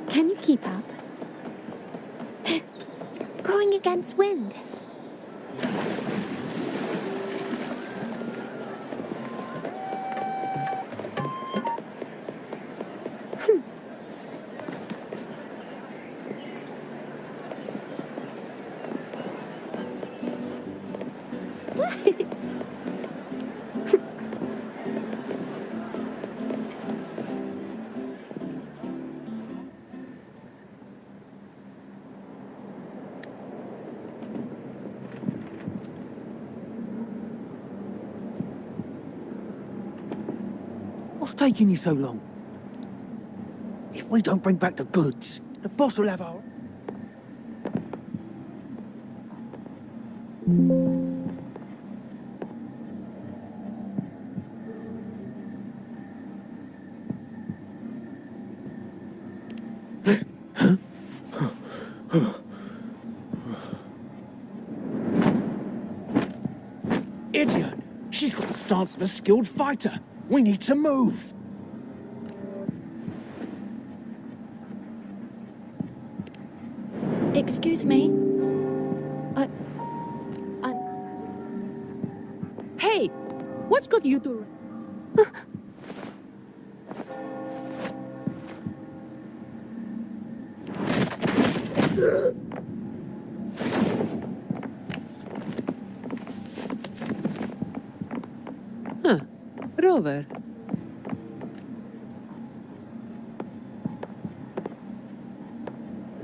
Can you keep up? Going against wind. What's taking you so long? If we don't bring back the goods, the boss will have our... Idiot! She's got the stance of a skilled fighter. We need to move. Excuse me? Hey! What's got you two? Huh. Rover.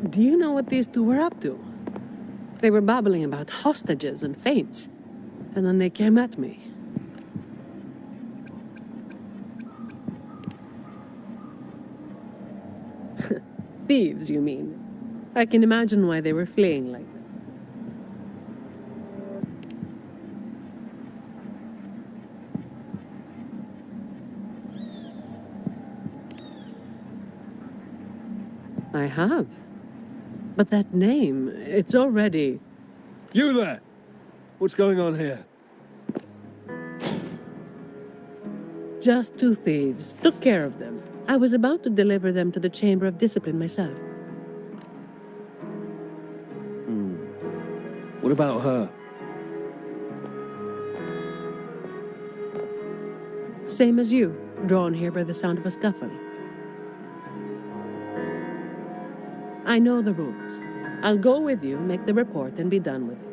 Do you know what these two were up to? They were babbling about hostages and fates, and then they came at me. Thieves, you mean? I can imagine why they were fleeing like that. I have. But that name, it's already... You there! What's going on here? Just two thieves. Took care of them. I was about to deliver them to the Chamber of Discipline myself. What about her? Same as you, drawn here by the sound of a scuffle. I know the rules. I'll go with you, make the report, and be done with it.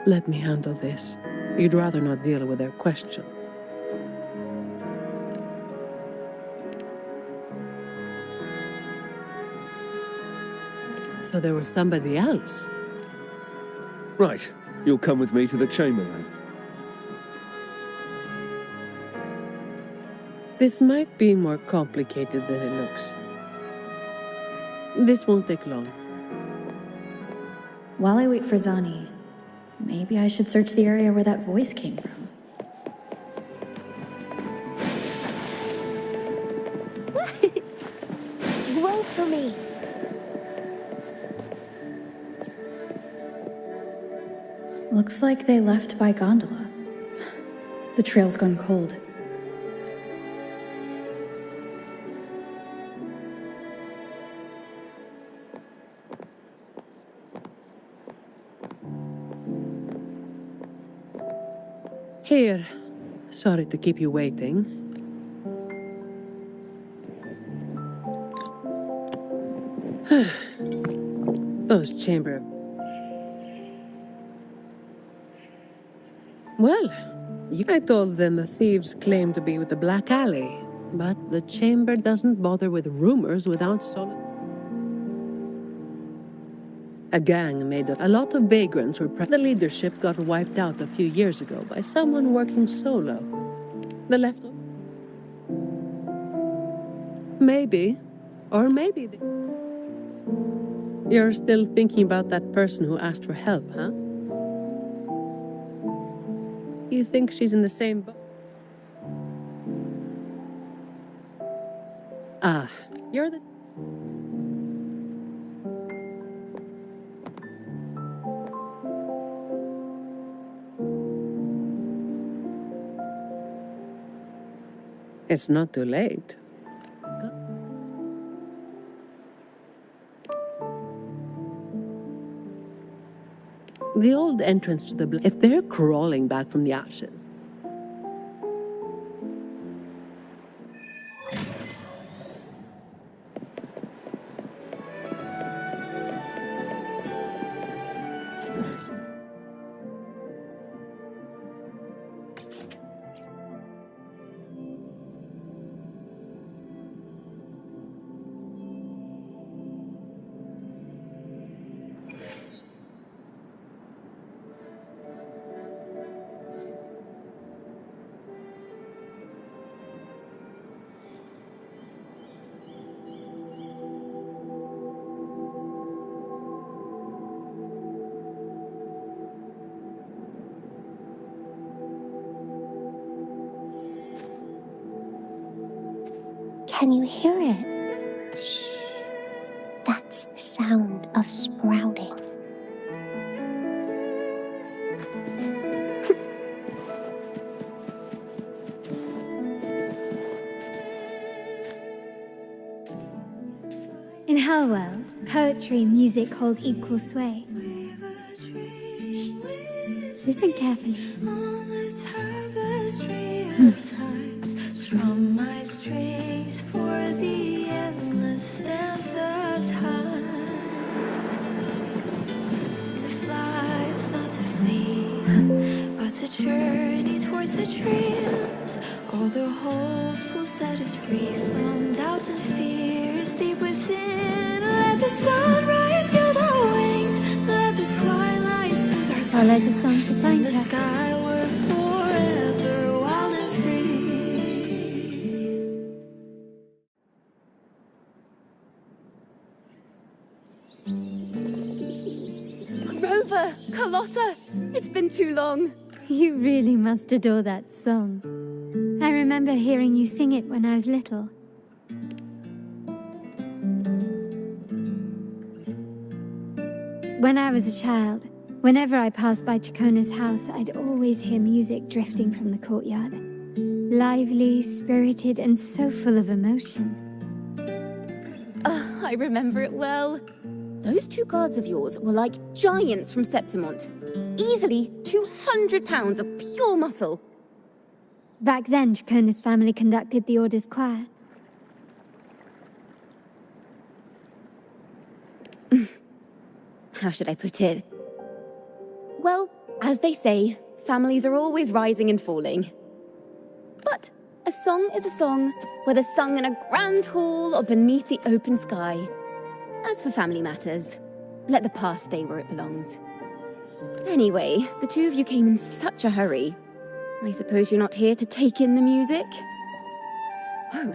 Let me handle this. You'd rather not deal with their questions. So there was somebody else? Right. You'll come with me to the chamber then. This might be more complicated than it looks. This won't take long. While I wait for Zani, Maybe I should search the area where that voice came from. Roll for me. Looks like they left by gondola. The trail's gone cold. Here. Sorry to keep you waiting. Those chamber... Well, I told them the thieves claim to be with the Black Alley, but the chamber doesn't bother with rumors without solid... A gang made up. A lot of vagrants were the leadership got wiped out a few years ago by someone working solo. The left... Maybe. Or maybe... You're still thinking about that person who asked for help, huh? You think she's in the same boat? Ah, you're the... It's not too late. The old entrance to the... If they're crawling back from the ashes... Can you hear it? Shh. That's the sound of sprouting. In her world, poetry and music hold equal sway. Shh. Listen carefully. Strum my strings for the endless dance of time. To fly is not to flee, but to journey towards the dreams. All the hopes will set us free from doubts and fears deep within. Let the sunrise gild our wings, let the twilight soothe our I'll let the song to in find the her. sky we're forever wild and free. Rover! Carlotta! It's been too long. You really must adore that song. I remember hearing you sing it when I was little. When I was a child, whenever I passed by Chacona's house, I'd always hear music drifting from the courtyard. Lively, spirited, and so full of emotion. I remember it well. Those two guards of yours were like giants from Septimont. Easily 200 pounds of pure muscle. Back then, Chacona's family conducted the Order's choir. How should I put it? Well, as they say, families are always rising and falling. But a song is a song, whether sung in a grand hall or beneath the open sky. As for family matters, let the past stay where it belongs. Anyway, the two of you came in such a hurry. I suppose you're not here to take in the music? Oh,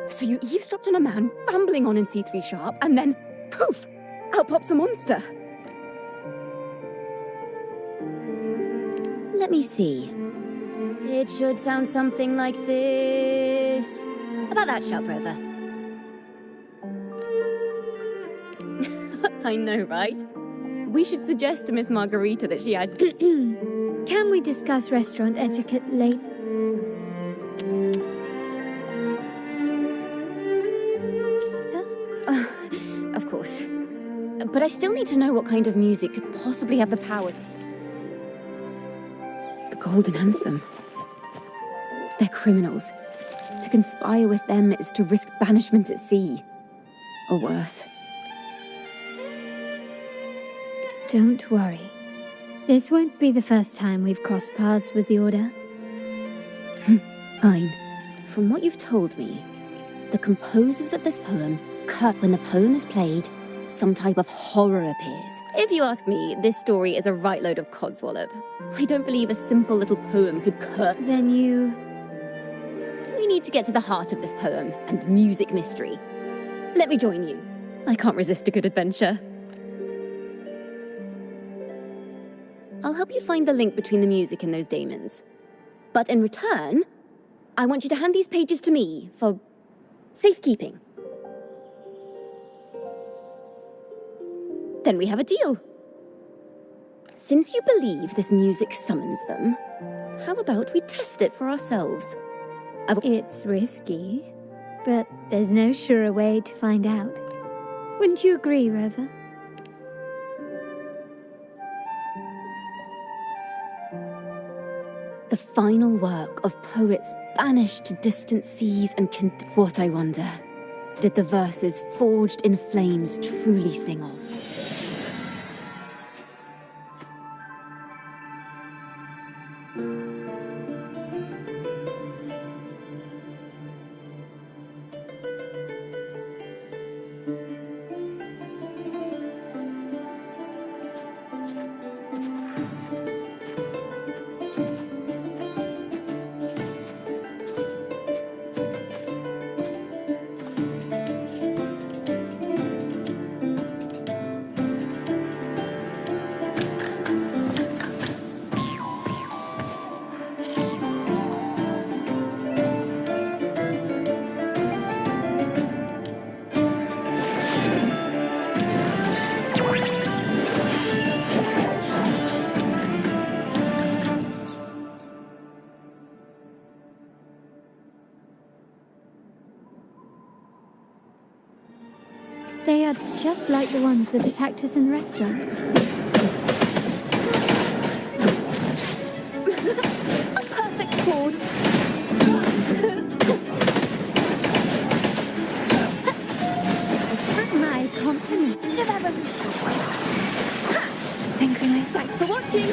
so you eavesdropped on a man rambling on in C3 sharp, and then, poof, out pops a monster. Let me see. It should sound something like this. About that sharp, Rover. I know, right? We should suggest to Miss Margarita that she had... Can we discuss restaurant etiquette later? Of course. But I still need to know what kind of music could possibly have the power to... The Golden Anthem. They're criminals. To conspire with them is to risk banishment at sea. Or worse. Don't worry. This won't be the first time we've crossed paths with the Order. Fine. From what you've told me, the composers of this poem cut when the poem is played, some type of horror appears. If you ask me, this story is a right load of codswallop. I don't believe a simple little poem could curse. Then you... We need to get to the heart of this poem and music mystery. Let me join you. I can't resist a good adventure. I'll help you find the link between the music and those daemons. But in return, I want you to hand these pages to me for safekeeping. Then we have a deal. Since you believe this music summons them, how about we test it for ourselves? It's risky, but there's no surer way to find out. Wouldn't you agree, Rover? The final work of poets banished to distant seas and what, I wonder, did the verses forged in flames truly sing of? They are just like the ones that attacked us in the restaurant. A perfect chord. My compliment. The revolution. Synchronized. Thanks for watching.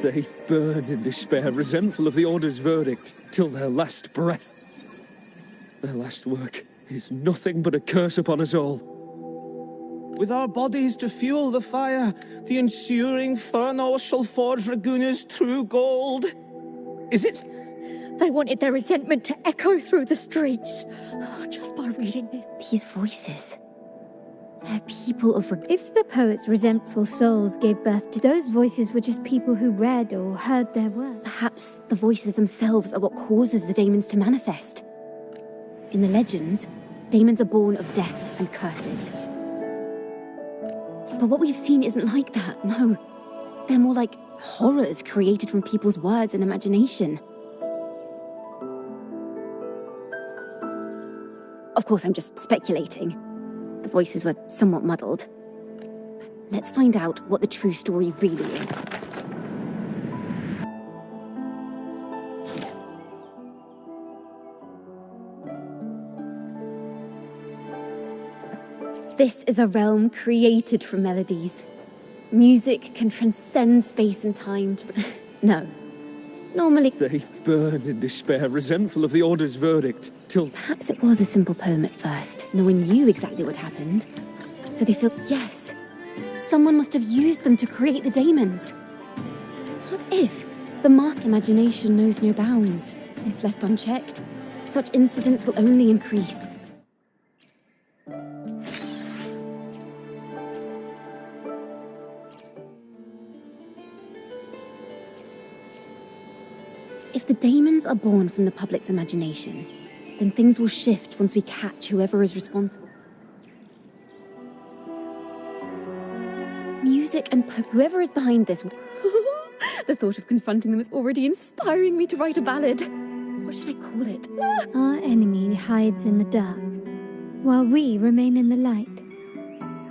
They burn in despair, resentful of the Order's verdict, till their last breath. Their last work is nothing but a curse upon us all. With our bodies to fuel the fire, the ensuing furnace shall forge Raguna's true gold. Is it? They wanted their resentment to echo through the streets. Just by reading this. These voices. They're people of If the poet's resentful souls gave birth to those voices were just people who read or heard their words. Perhaps the voices themselves are what causes the daemons to manifest. In the legends, daemons are born of death and curses. But what we've seen isn't like that, no. They're more like horrors created from people's words and imagination. Of course, I'm just speculating. The voices were somewhat muddled. Let's find out what the true story really is. This is a realm created from melodies. Music can transcend space and time to... No. Normally... They burn in despair, resentful of the Order's verdict, till... Perhaps it was a simple poem at first, no one knew exactly what happened. So they feel, yes, someone must have used them to create the daemons. What if the math imagination knows no bounds? If left unchecked, such incidents will only increase. If the daemons are born from the public's imagination, then things will shift once we catch whoever is responsible. Music and whoever is behind this... The thought of confronting them is already inspiring me to write a ballad. What should I call it? Our enemy hides in the dark, while we remain in the light.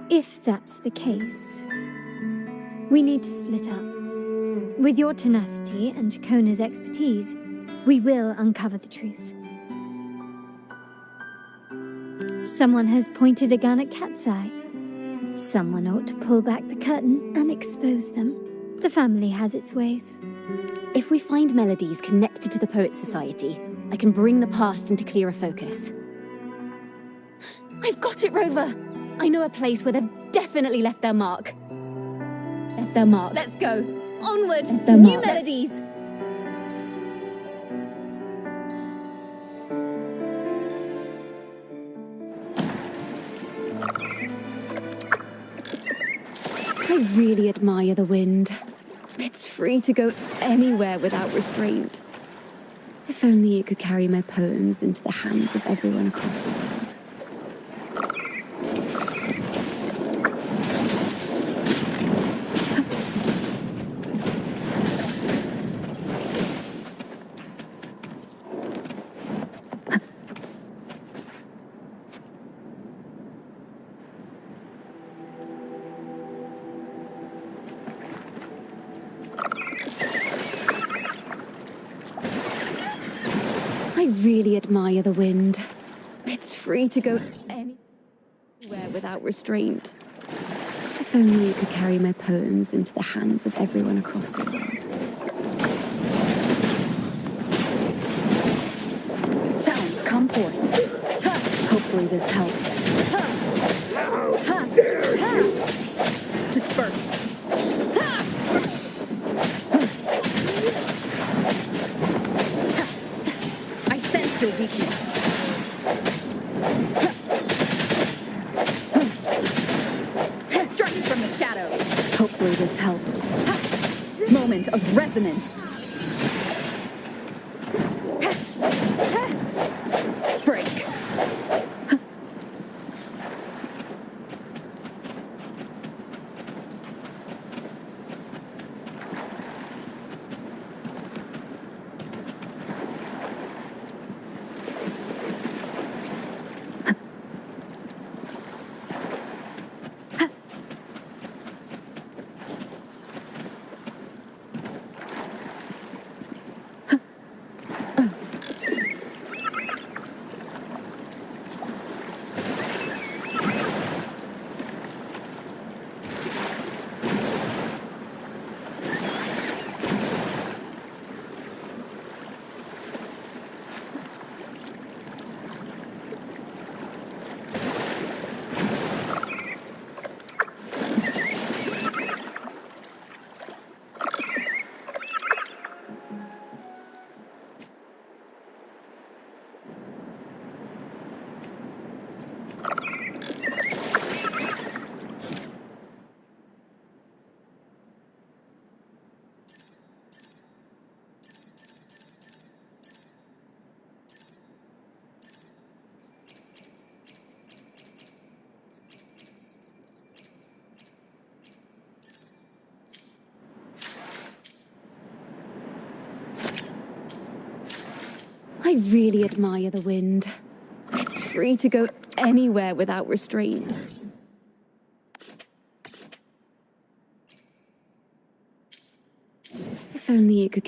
If that's the case, we need to split up. With your tenacity and Kona's expertise, we will uncover the truth. Someone has pointed a gun at Cat's Eye. Someone ought to pull back the curtain and expose them. The family has its ways. If we find melodies connected to the Poets' Society, I can bring the past into clearer focus. I've got it, Rover! I know a place where they've definitely left their mark. Left their mark. Let's go! Onward! To new melodies! I really admire the wind. It's free to go anywhere without restraint. If only it could carry my poems into the hands of everyone across the world. I really admire the wind. It's free to go anywhere without restraint. If only it could carry my poems into the hands of everyone across the world. Sounds come forth. Hopefully this helps. Disperse. I sense your weakness. Striking from the shadows. Hopefully this helps. Moment of resonance. Break. I really admire the wind. It's free to go anywhere without restraint. If only it could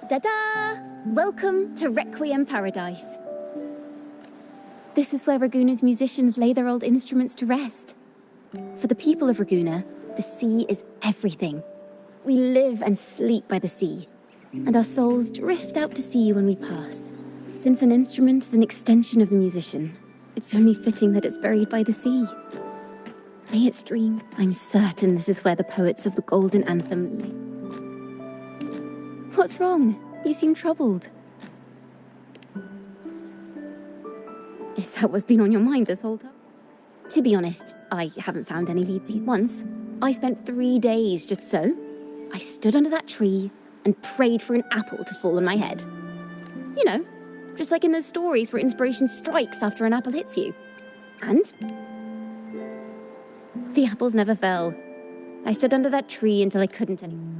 Ta-da! Welcome to Requiem Paradise. This is where Raguna's musicians lay their old instruments to rest. For the people of Raguna, the sea is everything. We live and sleep by the sea, and our souls drift out to sea when we pass. Since an instrument is an extension of the musician, it's only fitting that it's buried by the sea. May its dream. I'm certain this is where the poets of the Golden Anthem lay. What's wrong? You seem troubled. Is that what's been on your mind this whole time? To be honest, I haven't found any leads yet. Once, I spent 3 days just so. I stood under that tree and prayed for an apple to fall on my head. You know, just like in those stories where inspiration strikes after an apple hits you. And the apples never fell. I stood under that tree until I couldn't anymore.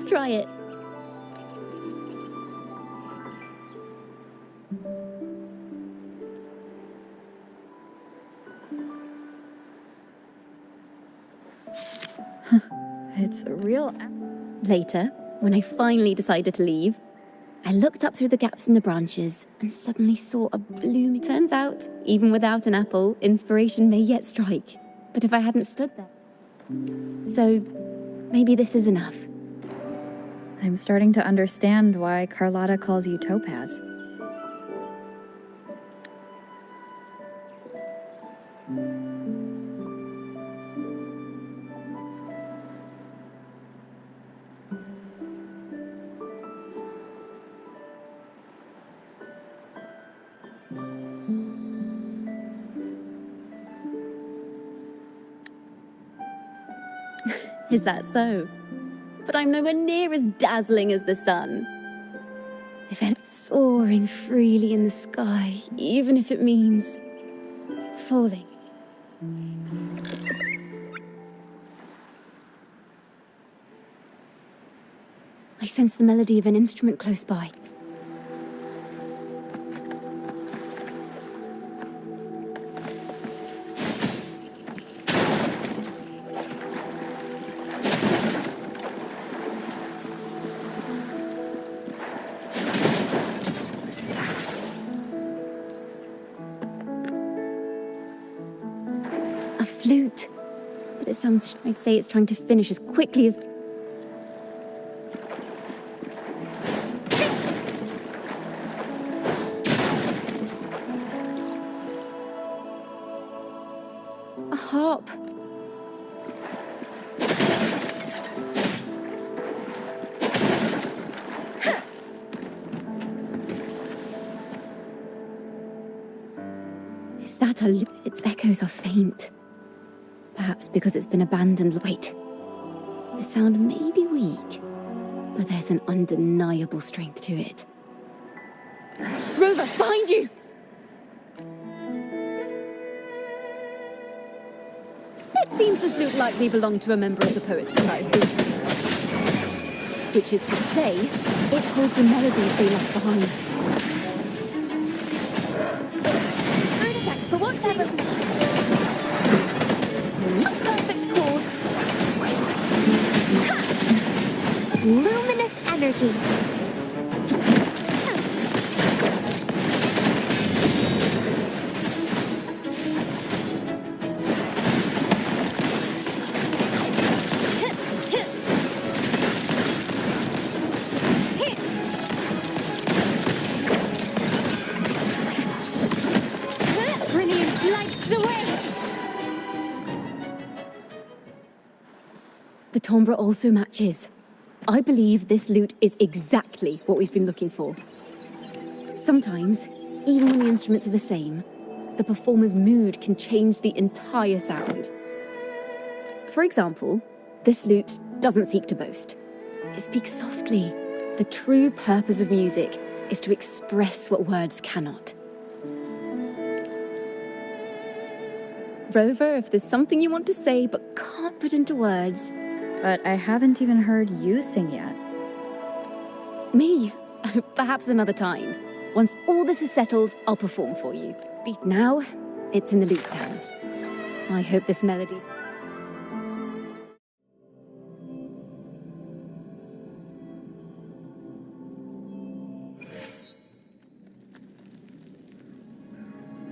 Try it. It's a real... Later, when I finally decided to leave, I looked up through the gaps in the branches and suddenly saw a bloom. It turns out, even without an apple, inspiration may yet strike. But if I hadn't stood there... So, maybe this is enough. I'm starting to understand why Carlotta calls you Topaz. Is that so? But I'm nowhere near as dazzling as the sun. If it's soaring freely in the sky, even if it means falling. I sense the melody of an instrument close by. A flute. But it sounds, I'd say it's trying to finish as quickly as... A harp. Is that a... Its echoes are faint. Perhaps because it's been abandoned. Wait. The sound may be weak, but there's an undeniable strength to it. Rover, behind you! It seems this lute likely belonged to a member of the Poets' Society. Which is to say, it holds the melodies they left behind. Thanks for watching! A perfect chord! Luminous energy. Brilliance lights the way! The timbre also matches. I believe this lute is exactly what we've been looking for. Sometimes, even when the instruments are the same, the performer's mood can change the entire sound. For example, this lute doesn't seek to boast. It speaks softly. The true purpose of music is to express what words cannot. Rover, if there's something you want to say but can't put into words... But I haven't even heard you sing yet. Me? Perhaps another time. Once all this is settled, I'll perform for you. Now, it's in the lute's hands. I hope this melody...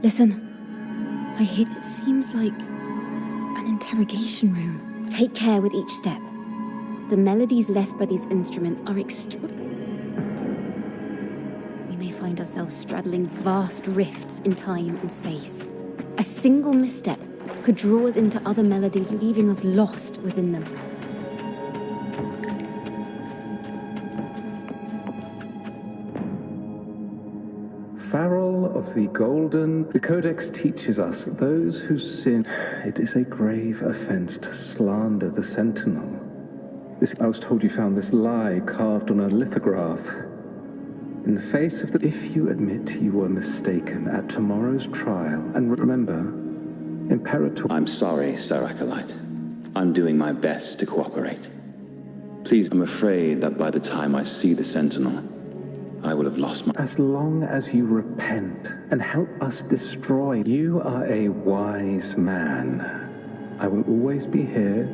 Listen. I hear it seems like an interrogation room. Take care with each step. The melodies left by these instruments are we may find ourselves straddling vast rifts in time and space. A single misstep could draw us into other melodies, leaving us lost within them. Farrell of the Golden, the Codex teaches us those who sin, it is a grave offense to slander the Sentinel. I was told you found this lie carved on a lithograph. In the face of the... If you admit you were mistaken at tomorrow's trial, and remember, Imperator... I'm sorry, Sir Acolyte. I'm doing my best to cooperate. Please, I'm afraid that by the time I see the Sentinel, I will have lost my... As long as you repent and help us destroy, you are a wise man. I will always be here,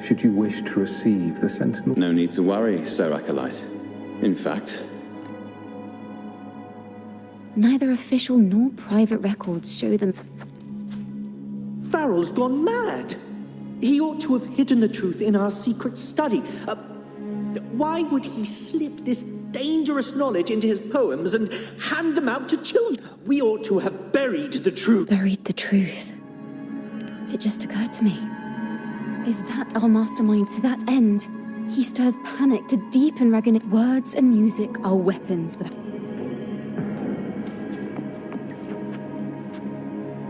should you wish to receive the Sentinel. No need to worry, Sir Acolyte. In fact... Neither official nor private records show them... Farrell's gone mad. He ought to have hidden the truth in our secret study. Why would he slip this dangerous knowledge into his poems and hand them out to children? We ought to have buried the truth. Buried the truth. It just occurred to me. Is that our mastermind? To that end, he stirs panic to deepen Ragnarok. Words and music are weapons without...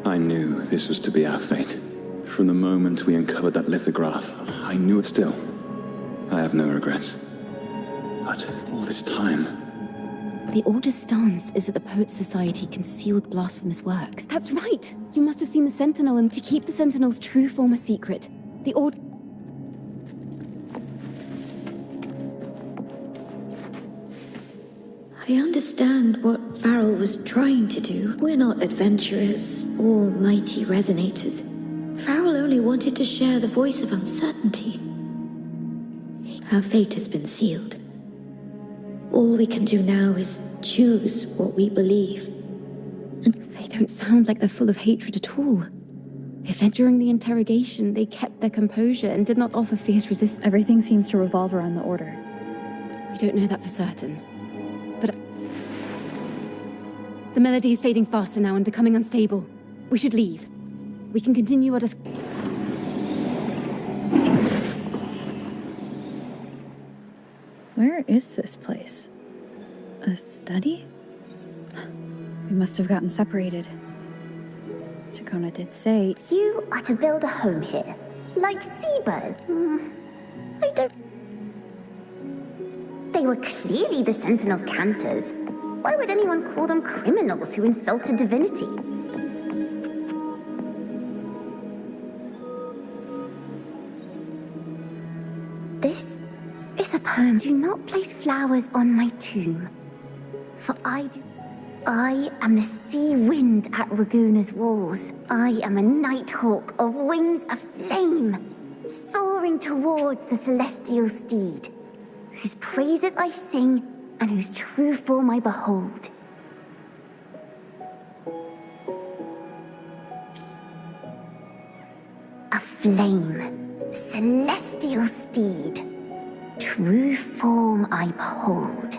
I knew this was to be our fate. From the moment we uncovered that lithograph, I knew it still. I have no regrets. But all this time... The Order's stance is that the Poets' Society concealed blasphemous works. That's right! You must have seen the Sentinel, and to keep the Sentinel's true form a secret, the Order... I understand what Farrell was trying to do. We're not adventurers or mighty resonators. Farrell only wanted to share the voice of uncertainty. Our fate has been sealed. All we can do now is choose what we believe. They don't sound like they're full of hatred at all. If during the interrogation they kept their composure and did not offer fierce resistance. Everything seems to revolve around the Order. We don't know that for certain. But the melody is fading faster now and becoming unstable. We should leave. We can continue our Where is this place? A study? We must have gotten separated. Chacona did say... You are to build a home here, like seabird. I don't... They were clearly the Sentinel's cantors. Why would anyone call them criminals who insulted divinity? This is a poem. Do not place flowers on my tomb, for I am the sea wind at Raguna's walls. I am a nighthawk of wings aflame, soaring towards the celestial steed, whose praises I sing and whose true form I behold. A flame, celestial steed, true form I behold.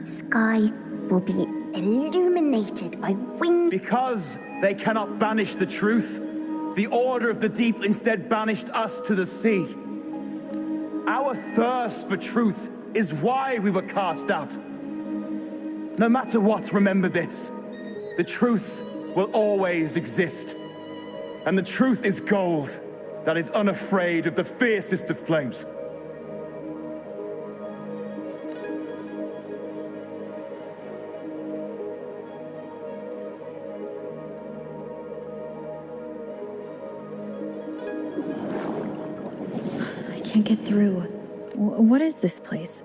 Sky will be illuminated by wings. Because they cannot banish the truth, the Order of the Deep instead banished us to the sea. Our thirst for truth is why we were cast out. No matter what, remember this. The truth will always exist. And the truth is gold that is unafraid of the fiercest of flames. Can't get through. What is this place?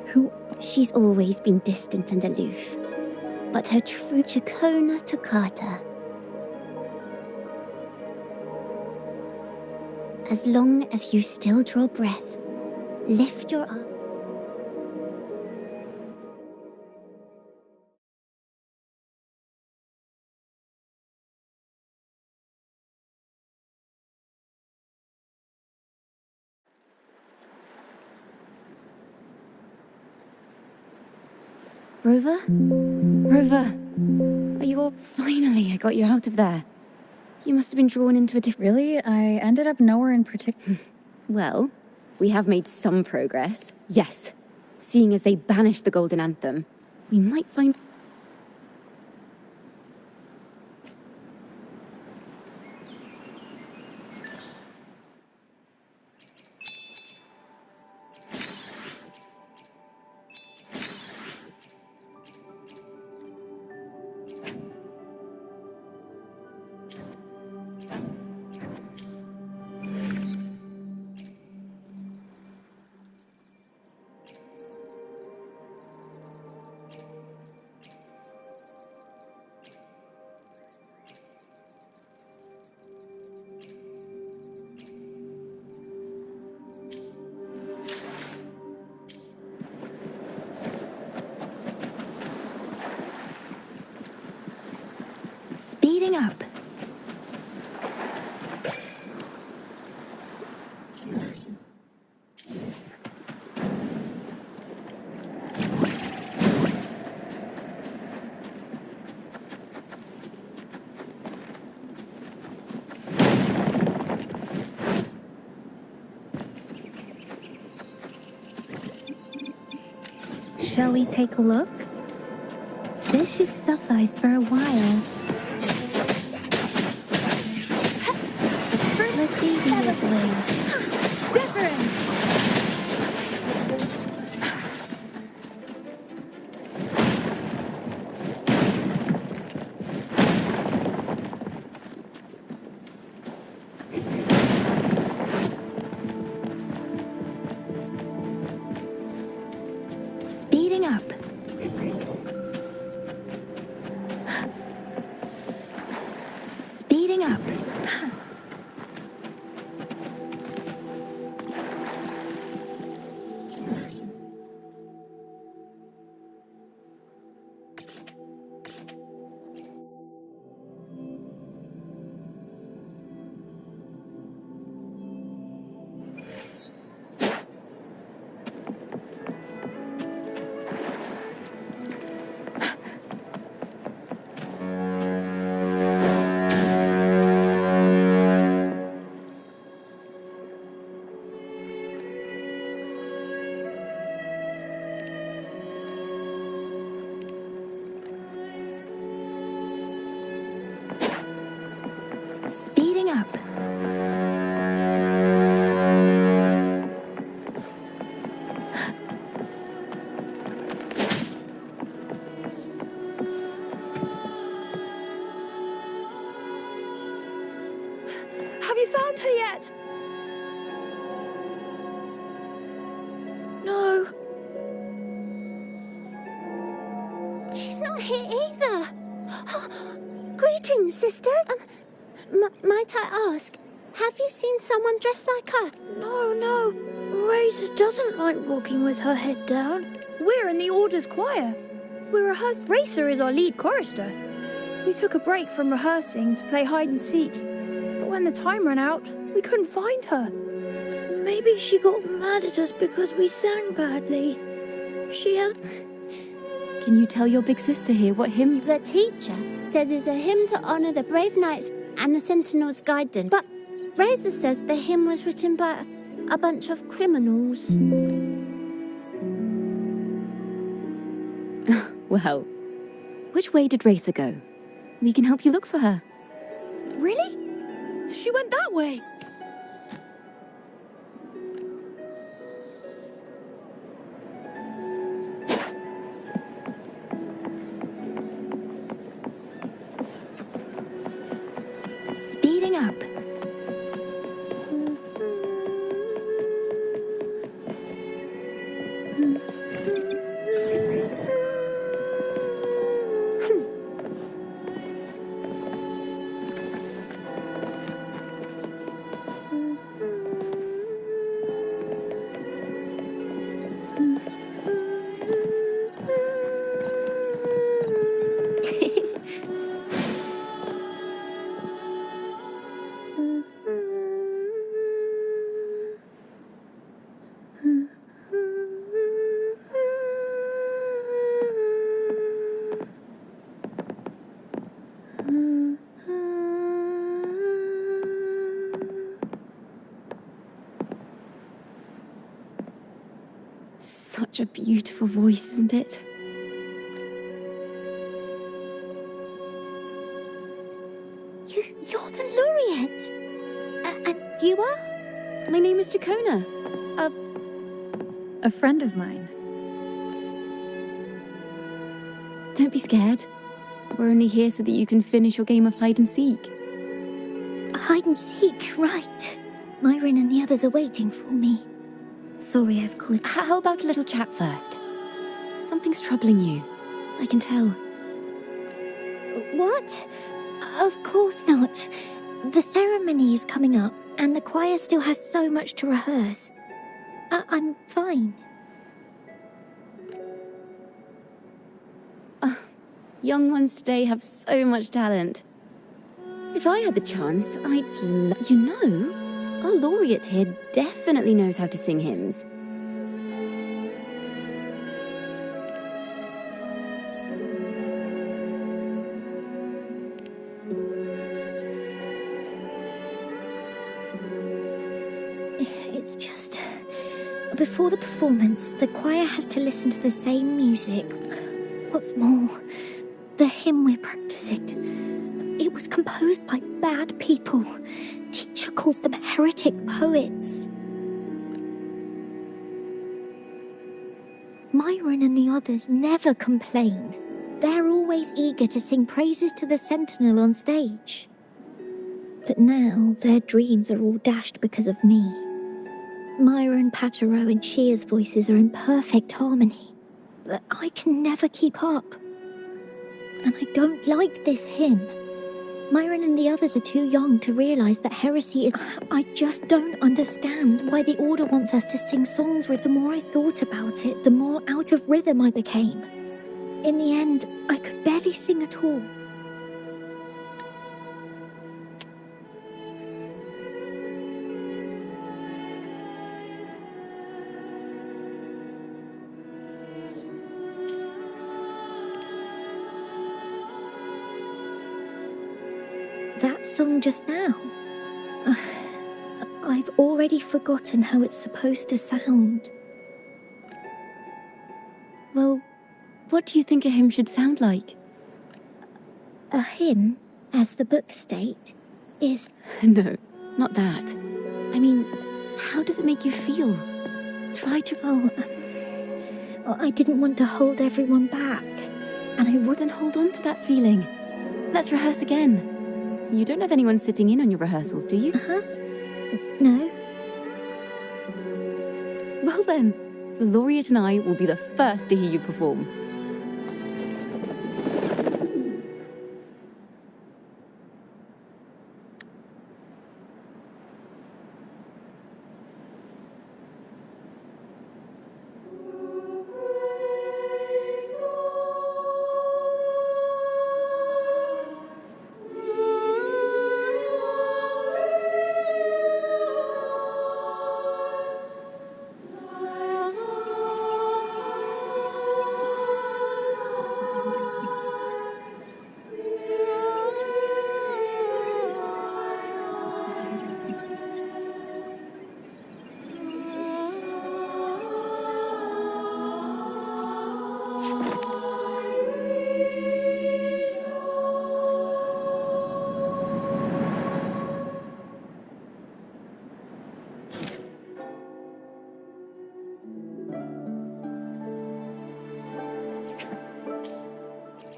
Who? She's always been distant and aloof, but her true Chacona Toccata. As long as you still draw breath, lift your arm. Rover? Rover! Are you all... Finally, I got you out of there. You must have been drawn into a different... Really? I ended up nowhere in particular. Well, we have made some progress. Yes. Seeing as they banished the Golden Anthem, we might find... Shall we take a look? This should suffice for a while. Flippy lovely. Different! Speeding up. Speeding up. Speeding up. Have you found her yet? No. She's not here either. Greetings, sister. Might I ask, have you seen someone dressed like her? No. Razor doesn't like walking with her head down. We're in the Order's choir. We rehearsed. Racer is our lead chorister. We took a break from rehearsing to play hide and seek. But when the time ran out, we couldn't find her. Maybe she got mad at us because we sang badly. She has... Can you tell your big sister here what hymn... The teacher says it's a hymn to honor the brave knights and the Sentinel's guidance. But Razor says the hymn was written by a bunch of criminals. Well, which way did Racer go? We can help you look for her. Really? She went that way. Speeding up. Such a beautiful voice, isn't it? You're the laureate. And you are? My name is Chacona. A friend of mine. Don't be scared. We're only here so that you can finish your game of hide and seek. Hide and seek, right. Myron and the others are waiting for me. Sorry I've called. How about a little chat first? Something's troubling you. I can tell. What? Of course not. The ceremony is coming up, and the choir still has so much to rehearse. I'm fine. Young ones today have so much talent. If I had the chance, You know, our laureate here definitely knows how to sing hymns. It's just... Before the performance, the choir has to listen to the same music. What's more, the hymn we're practicing, it was composed by bad people. Teacher calls them heretic poets. Myron and the others never complain. They're always eager to sing praises to the Sentinel on stage. But now their dreams are all dashed because of me. Myron, Patero, and Cheer's voices are in perfect harmony, but I can never keep up. And I don't like this hymn. Myron and the others are too young to realize that heresy is... I just don't understand why the Order wants us to sing songs with. The more I thought about it, the more out of rhythm I became. In the end, I could barely sing at all. That song just now. I've already forgotten how it's supposed to sound. Well, what do you think a hymn should sound like? A hymn, as the books state, is... No, not that. I mean, how does it make you feel? Try to... Oh, I didn't want to hold everyone back. And I wouldn't hold on to that feeling. Let's rehearse again. You don't have anyone sitting in on your rehearsals, do you? No. Well then, the laureate and I will be the first to hear you perform.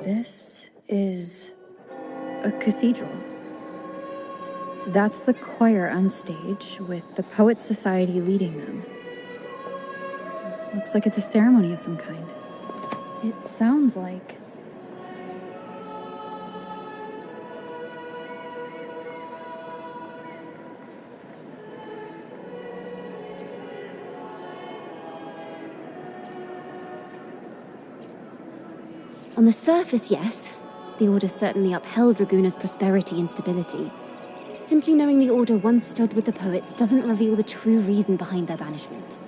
This is a cathedral. That's the choir on stage, with the Poets Society leading them. Looks like it's a ceremony of some kind. It sounds like... On the surface, yes. The Order certainly upheld Raguna's prosperity and stability. Simply knowing the Order once stood with the poets doesn't reveal the true reason behind their banishment.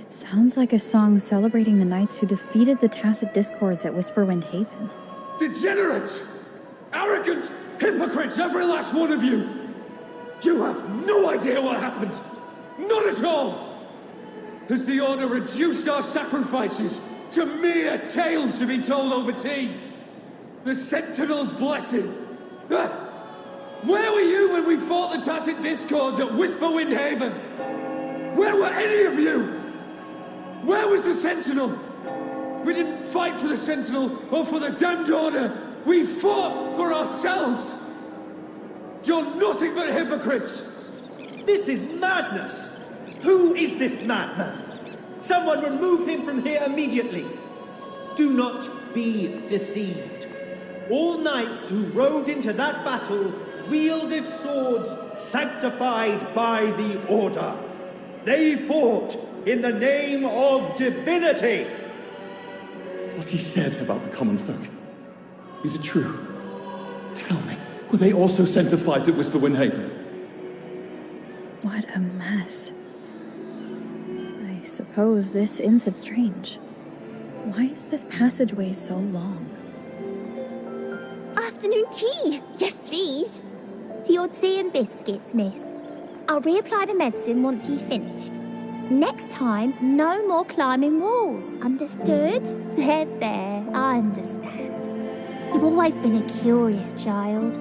Sounds like a song celebrating the knights who defeated the Tacit Discords at Whisperwind Haven. Degenerates! Arrogant hypocrites, every last one of you! You have no idea what happened! Not at all! Has the Order reduced our sacrifices to mere tales to be told over tea? The Sentinel's blessing! Where were you when we fought the Tacit Discords at Whisperwind Haven? Where were any of you? Where was the Sentinel? We didn't fight for the Sentinel or for the damned Order. We fought for ourselves. You're nothing but hypocrites. This is madness. Who is this madman? Someone remove him from here immediately. Do not be deceived. All knights who rode into that battle wielded swords sanctified by the Order. They fought in the name of divinity. What he said about the common folk, is it true? Tell me, were they also sent to fight at Whisperwind Haven? What a mess. I suppose this is strange. Why is this passageway so long? Afternoon tea! Yes, please. The odd tea and biscuits, miss. I'll reapply the medicine once you've finished. Next time, no more climbing walls. Understood? There, I understand. You've always been a curious child.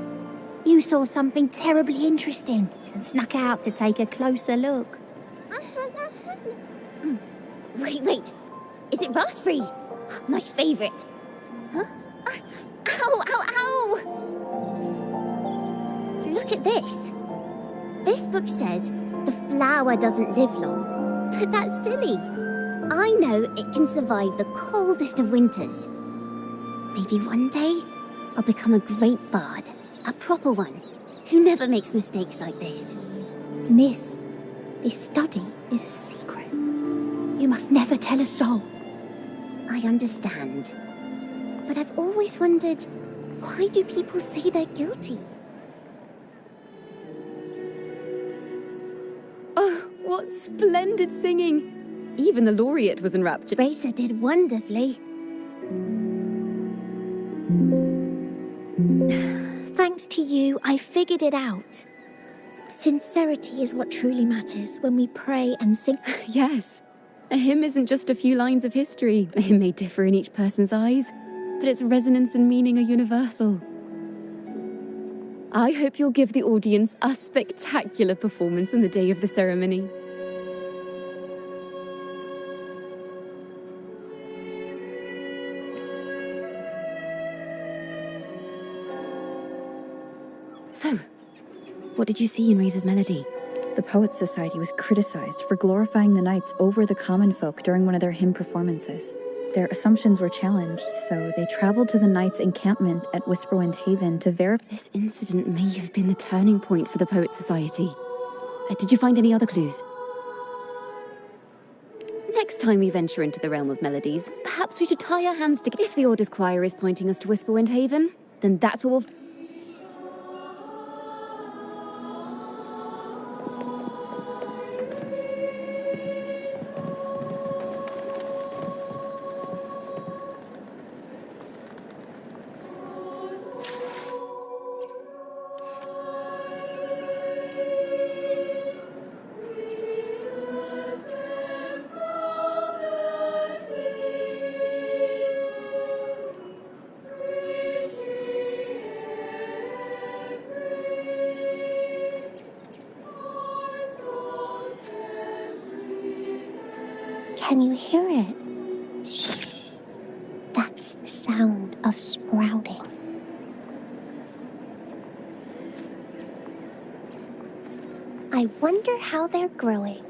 You saw something terribly interesting and snuck out to take a closer look. Wait. Is it raspberry? My favourite. Huh? Ow! Look at this. This book says the flower doesn't live long, but that's silly. I know it can survive the coldest of winters. Maybe one day I'll become a great bard, a proper one, who never makes mistakes like this. Miss, this study is a secret. You must never tell a soul. I understand. But I've always wondered, why do people say they're guilty? Oh, what splendid singing! Even the laureate was enraptured. Racer did wonderfully. Thanks to you, I figured it out. Sincerity is what truly matters when we pray and sing. Yes. A hymn isn't just a few lines of history. A hymn may differ in each person's eyes, but its resonance and meaning are universal. I hope you'll give the audience a spectacular performance on the day of the ceremony. So, what did you see in Razor's melody? The Poets Society was criticized for glorifying the knights over the common folk during one of their hymn performances. Their assumptions were challenged, so they traveled to the knights' encampment at Whisperwind Haven to verify. This incident may have been the turning point for the Poets Society. Did you find any other clues? Next time we venture into the realm of melodies, perhaps we should tie our hands together. If the Order's choir is pointing us to Whisperwind Haven, then that's where we'll... Can you hear it? Shh. That's the sound of sprouting. I wonder how they're growing.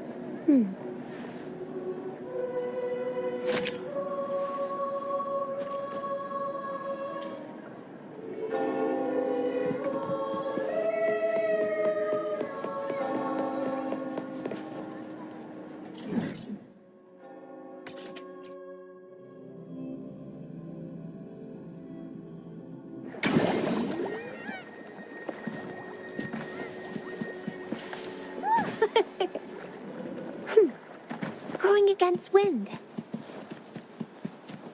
Growing against wind.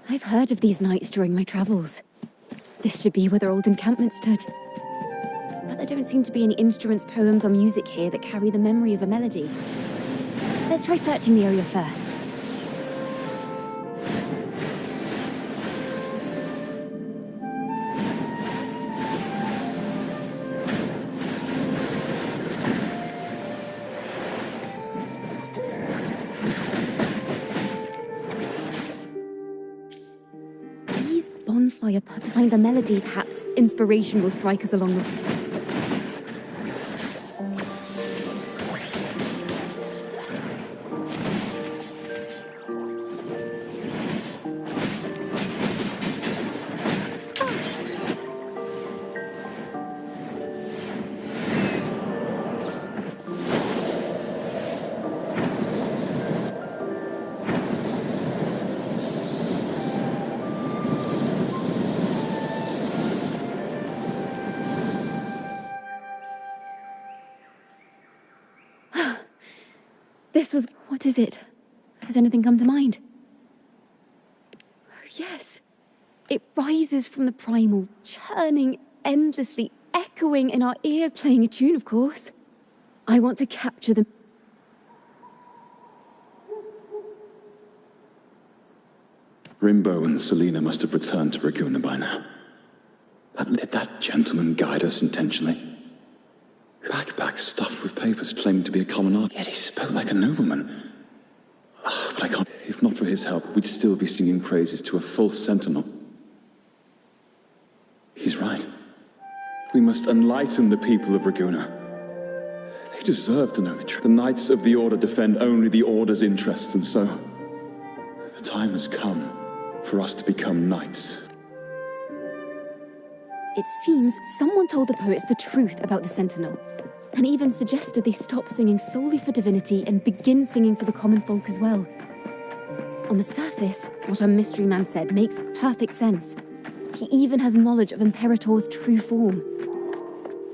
I've heard of these nights during my travels. This should be where their old encampment stood. But there don't seem to be any instruments, poems, or music here that carry the memory of a melody. Let's try searching the area first. Bonfire pot to find the melody. Perhaps inspiration will strike us along the... This was... what is it? Has anything come to mind? Oh, yes. It rises from the primal, churning endlessly, echoing in our ears, playing a tune, of course. I want to capture them. Rimbo and Selena must have returned to Ragusa by now. Did that gentleman guide us intentionally? Backpack stuffed with papers claiming to be a commoner, yet he spoke like a nobleman. But I can't. If not for his help, we'd still be singing praises to a false sentinel. He's right. We must enlighten the people of Ragusa. They deserve to know the truth. The Knights of the Order defend only the Order's interests, and so the time has come for us to become knights. It seems someone told the poets the truth about the Sentinel, and even suggested they stop singing solely for divinity and begin singing for the common folk as well. On the surface, what our mystery man said makes perfect sense. He even has knowledge of Imperator's true form.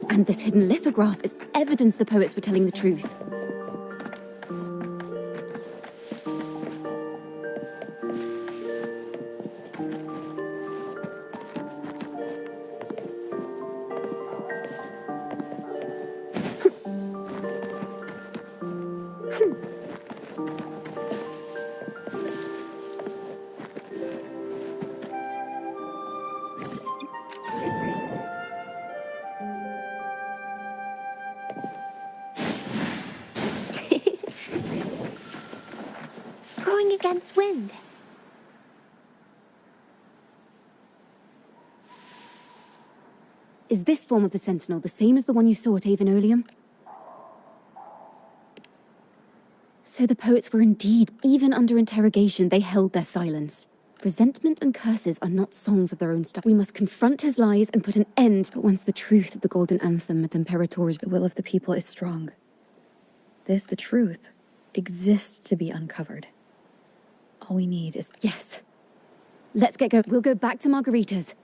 And this hidden lithograph is evidence the poets were telling the truth. Going against wind. Is this form of the Sentinel the same as the one you saw at Avenolium? So the poets were indeed, even under interrogation, they held their silence. Resentment and curses are not songs of their own stuff. We must confront his lies and put an end. But once the truth of the Golden Anthem at Imperator's... The will of the people is strong. This, the truth, exists to be uncovered. All we need is... Yes. Let's get going. We'll go back to Margarita's.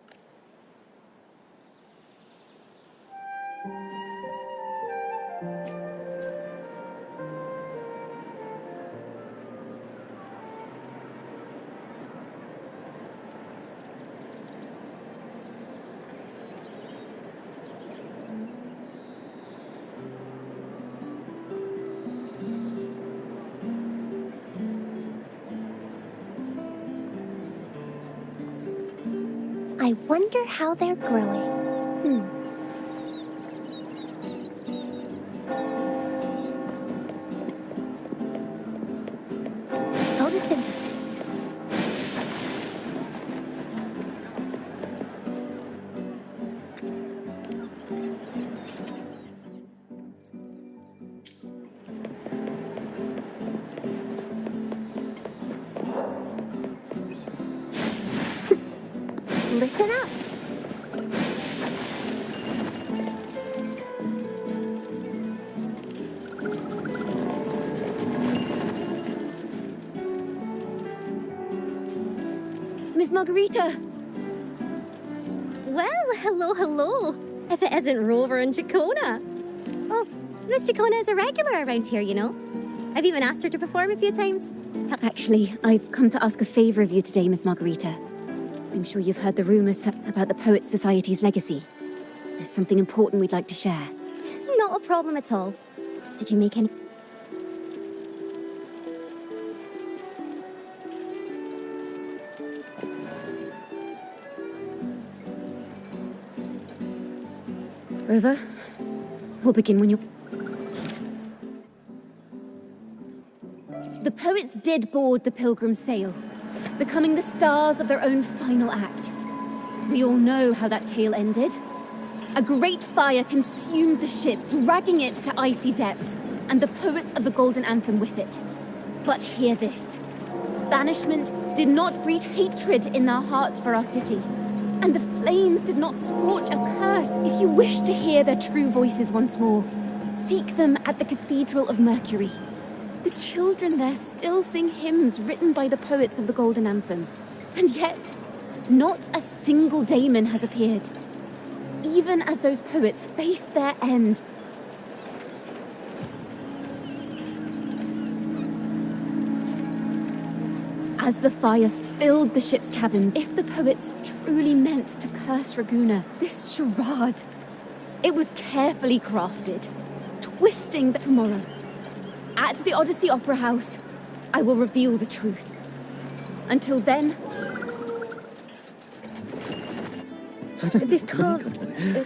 I wonder how they're growing. Photosynthesis. Listen up. Miss Margarita! Well, hello. If it isn't Rover and Chacona. Well, Miss Chacona is a regular around here, you know. I've even asked her to perform a few times. Actually, I've come to ask a favor of you today, Miss Margarita. I'm sure you've heard the rumors about the Poets Society's legacy. There's something important we'd like to share. Not a problem at all. Did you make any... Rover, we'll begin when you're... The poets did board the Pilgrim's sail, becoming the stars of their own final act. We all know how that tale ended. A great fire consumed the ship, dragging it to icy depths, and the poets of the Golden Anthem with it. But hear this. Banishment did not breed hatred in their hearts for our city, and the flames did not scorch a curse. If you wish to hear their true voices once more, seek them at the Cathedral of Mercury. The children there still sing hymns written by the poets of the Golden Anthem. And yet, not a single daemon has appeared. Even as those poets faced their end. As the fire filled the ship's cabins, if the poets truly meant to curse Raguna, this charade, it was carefully crafted, twisting the tomorrow. At the Odyssey Opera House, I will reveal the truth. Until then... This can't...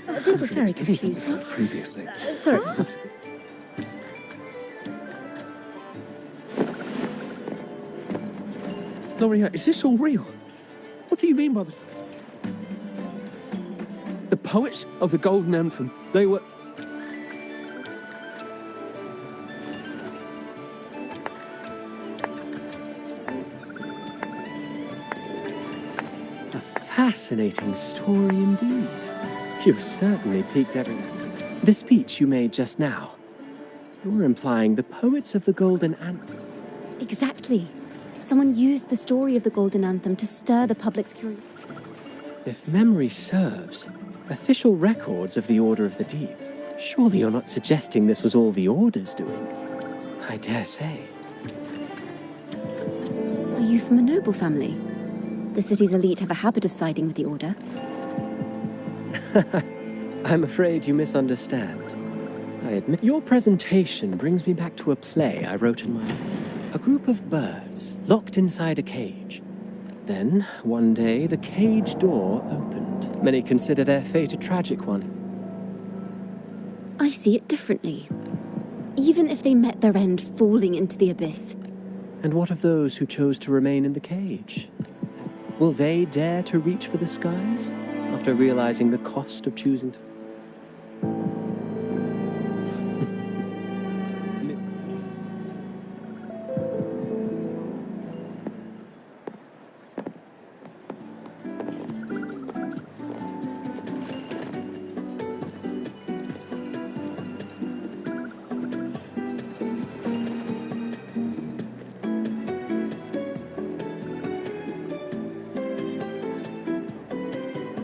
This is very confusing. Previously. Sorry. Loria, is this all real? What do you mean by the... The poets of the Golden Anthem, they were... A fascinating story indeed. You've certainly piqued everyone. The speech you made just now, you're implying the poets of the Golden Anthem. Exactly. Someone used the story of the Golden Anthem to stir the public's curiosity. If memory serves, official records of the Order of the Deep. Surely you're not suggesting this was all the Order's doing? I dare say. Are you from a noble family? The city's elite have a habit of siding with the Order. I'm afraid you misunderstand. I admit your presentation brings me back to a play I wrote in my... A group of birds locked inside a cage. Then, one day, the cage door opened. Many consider their fate a tragic one. I see it differently. Even if they met their end falling into the abyss. And what of those who chose to remain in the cage? Will they dare to reach for the skies after realizing the cost of choosing to...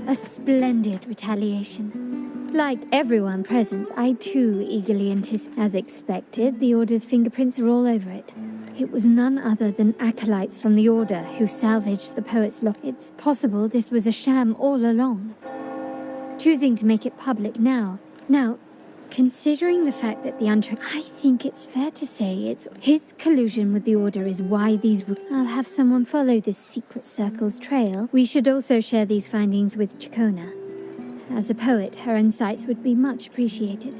A splendid retaliation. Like everyone present, I too eagerly anticipate. As expected, the Order's fingerprints are all over it. It was none other than acolytes from the Order who salvaged the poet's lock. It's possible this was a sham all along. Choosing to make it public now, considering the fact that the I think it's fair to say it's his collusion with the Order is why these... I'll have someone follow this secret circle's trail. We should also share these findings with Chikona. As a poet, her insights would be much appreciated.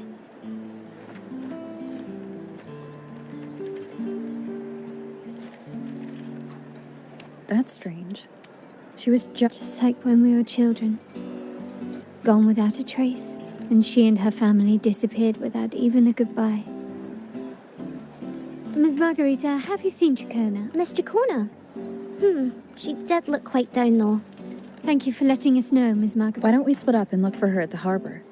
That's strange. She was just like when we were children. Gone without a trace. And she and her family disappeared without even a goodbye. Ms. Margarita, have you seen Chikona? Miss Chikona? She did look quite down, though. Thank you for letting us know, Ms. Margarita. Why don't we split up and look for her at the harbor?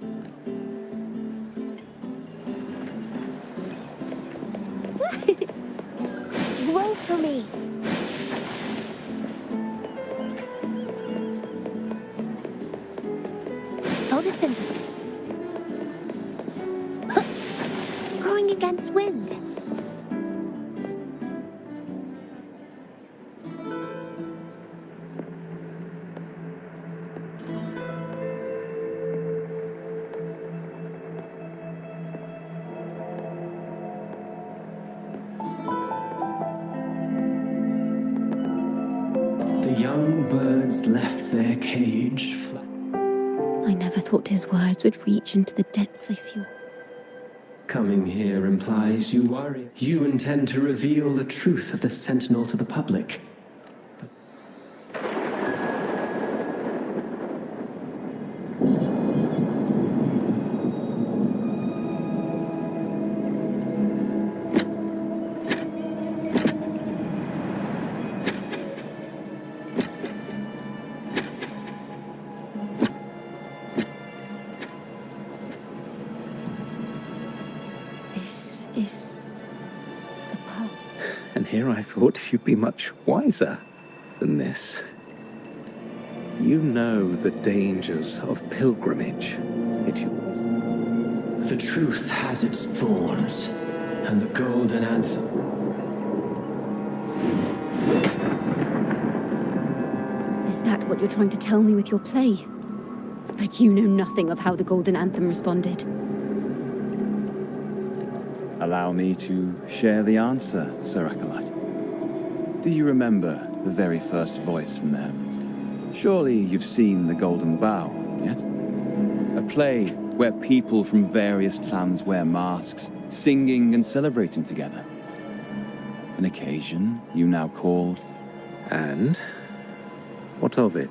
Roll for me. Photosynthesis. Growing against wind. The young birds left their cage. I never thought his words would reach into the depths I sealed. Coming here implies you worry. You intend to reveal the truth of the Sentinel to the public. And here I thought you'd be much wiser than this. You know the dangers of pilgrimage. The truth has its thorns, and the Golden Anthem. Is that what you're trying to tell me with your play? But you know nothing of how the Golden Anthem responded. Allow me to share the answer, Sir Acolyte. Do you remember the very first voice from the heavens? Surely you've seen The Golden Bough, yes? A play where people from various clans wear masks, singing and celebrating together. An occasion you now call... And? What of it?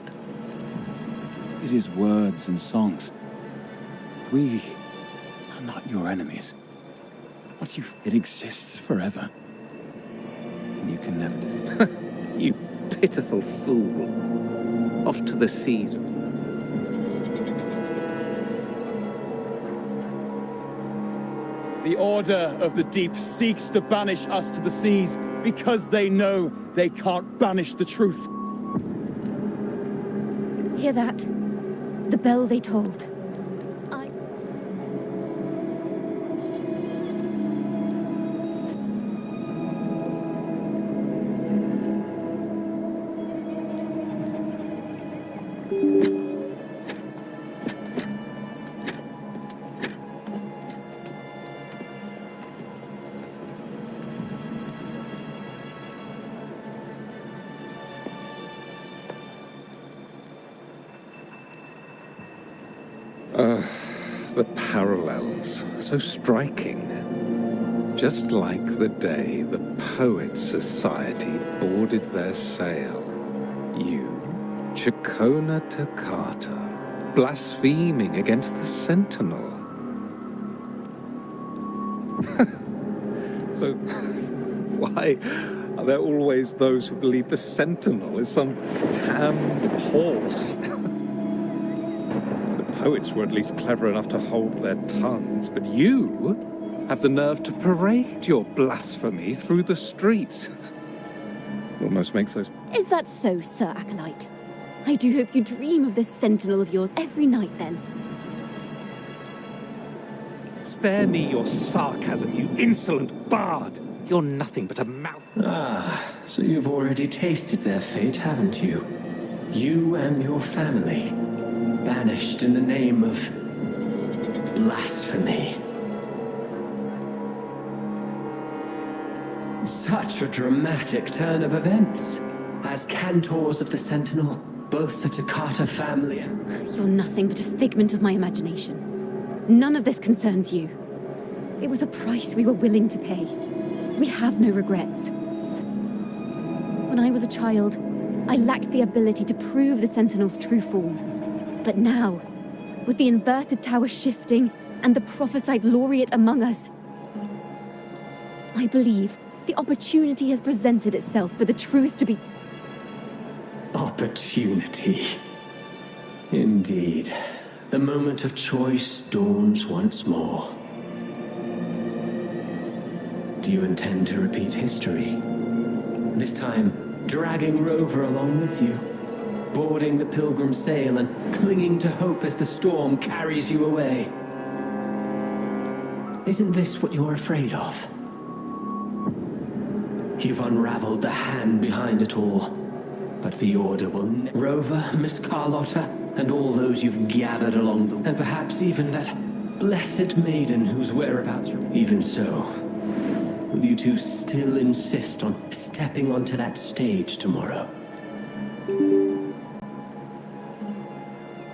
It is words and songs. We are not your enemies. But it exists forever. You can never defeat it. You pitiful fool. Off to the seas. The Order of the Deep seeks to banish us to the seas because they know they can't banish the truth. Hear that? The bell they tolled. The parallels, so striking. Just like the day the Poets Society boarded their sail. You, Chacona Takata, blaspheming against the Sentinel. So, why are there always those who believe the Sentinel is some damned horse? Poets were at least clever enough to hold their tongues, but you have the nerve to parade your blasphemy through the streets. Almost makes those... Is that so, Sir Acolyte? I do hope you dream of this sentinel of yours every night, then. Spare me your sarcasm, you insolent bard! You're nothing but a mouth... Ah, so you've already tasted their fate, haven't you? You and your family. Banished in the name of blasphemy. Such a dramatic turn of events. As cantors of the Sentinel, both the Takata family and... You're nothing but a figment of my imagination. None of this concerns you. It was a price we were willing to pay. We have no regrets. When I was a child, I lacked the ability to prove the Sentinel's true form. But now, with the inverted tower shifting and the prophesied laureate among us, I believe the opportunity has presented itself for the truth to be... Opportunity. Indeed. The moment of choice dawns once more. Do you intend to repeat history? This time, dragging Rover along with you? Boarding the pilgrim sail and clinging to hope as the storm carries you away. Isn't this what you're afraid of? You've unraveled the hand behind it all, but the Order will... Rover, Miss Carlotta, and all those you've gathered along the... And perhaps even that blessed maiden whose whereabouts... Even so, will you two still insist on stepping onto that stage tomorrow?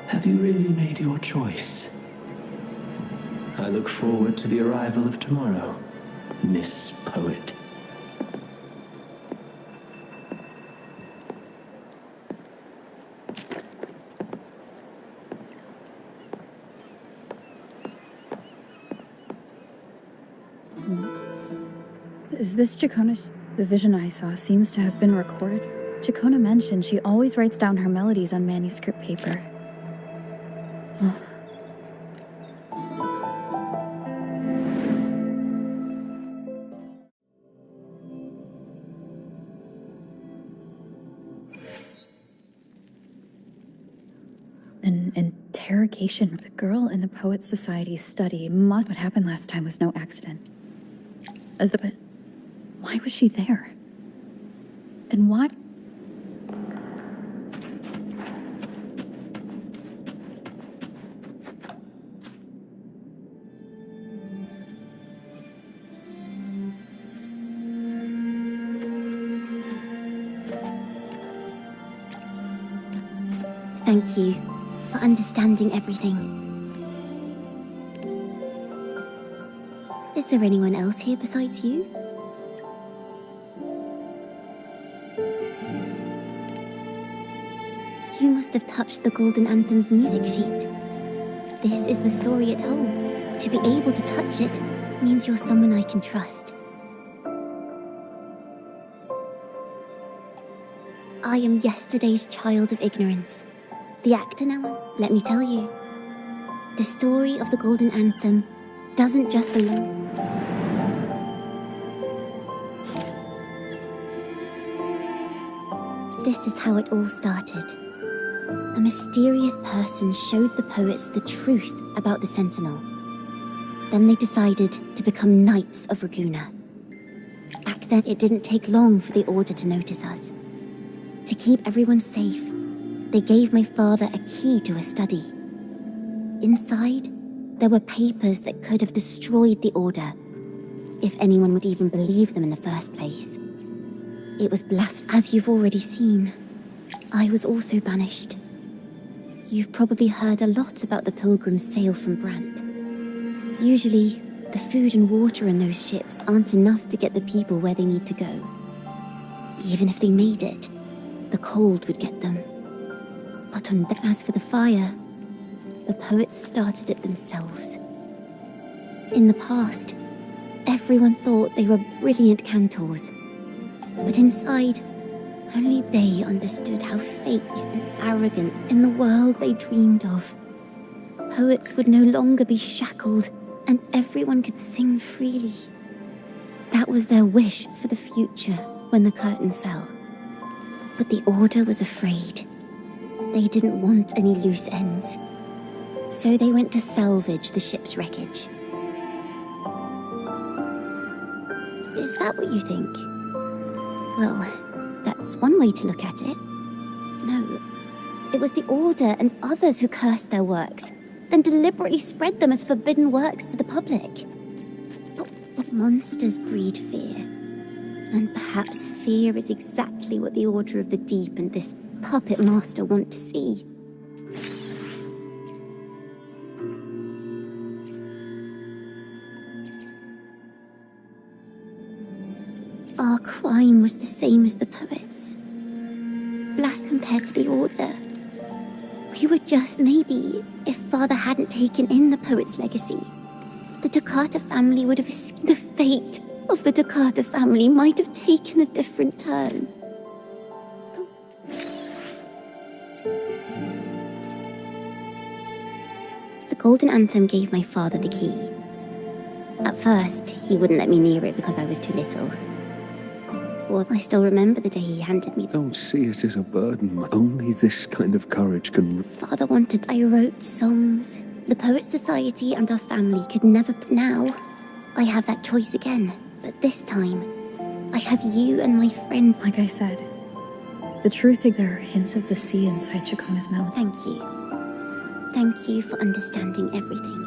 Have you really made your choice? I look forward to the arrival of tomorrow, Miss Poet. Is this Chacona's? The vision I saw seems to have been recorded. Chacona mentioned she always writes down her melodies on manuscript paper. An interrogation. The girl in the Poets Society's study must... What happened last time was no accident. Why was she there? And why... Thank you for understanding everything. Is there anyone else here besides you? You must have touched the Golden Anthem's music sheet. This is the story it holds. To be able to touch it means you're someone I can trust. I am yesterday's child of ignorance. The actor now, let me tell you. The story of the Golden Anthem doesn't just belong. This is how it all started. A mysterious person showed the poets the truth about the Sentinel. Then they decided to become Knights of Raguena. Back then, it didn't take long for the Order to notice us. To keep everyone safe, they gave my father a key to a study. Inside, there were papers that could have destroyed the Order, if anyone would even believe them in the first place. It was blasphemous. As you've already seen, I was also banished. You've probably heard a lot about the pilgrims' sail from Brant. Usually, the food and water in those ships aren't enough to get the people where they need to go. Even if they made it, the cold would get them. But as for the fire, the poets started it themselves. In the past, everyone thought they were brilliant cantors. But inside, only they understood how fake and arrogant in the world they dreamed of. Poets would no longer be shackled, and everyone could sing freely. That was their wish for the future when the curtain fell. But the Order was afraid. They didn't want any loose ends. So they went to salvage the ship's wreckage. Is that what you think? Well, that's one way to look at it. No, it was the Order and others who cursed their works, then deliberately spread them as forbidden works to the public. But monsters breed fear. And perhaps fear is exactly what the Order of the Deep and this puppet master want to see. Our crime was the same as the poets. Blast compared to the Order. We were just maybe, if Father hadn't taken in the poet's legacy, the Toccata family would have escaped. The fate of the Toccata family might have taken a different turn. The Golden Anthem gave my father the key. At first, he wouldn't let me near it because I was too little. Well, I still remember the day he handed me. Don't see it as a burden. Only this kind of courage can... Father wanted I wrote songs. The Poet Society and our family could never... Now, I have that choice again. But this time, I have you and my friend. Like I said, the truth is there are hints of the sea inside Chacona's melody. Thank you. Thank you for understanding everything.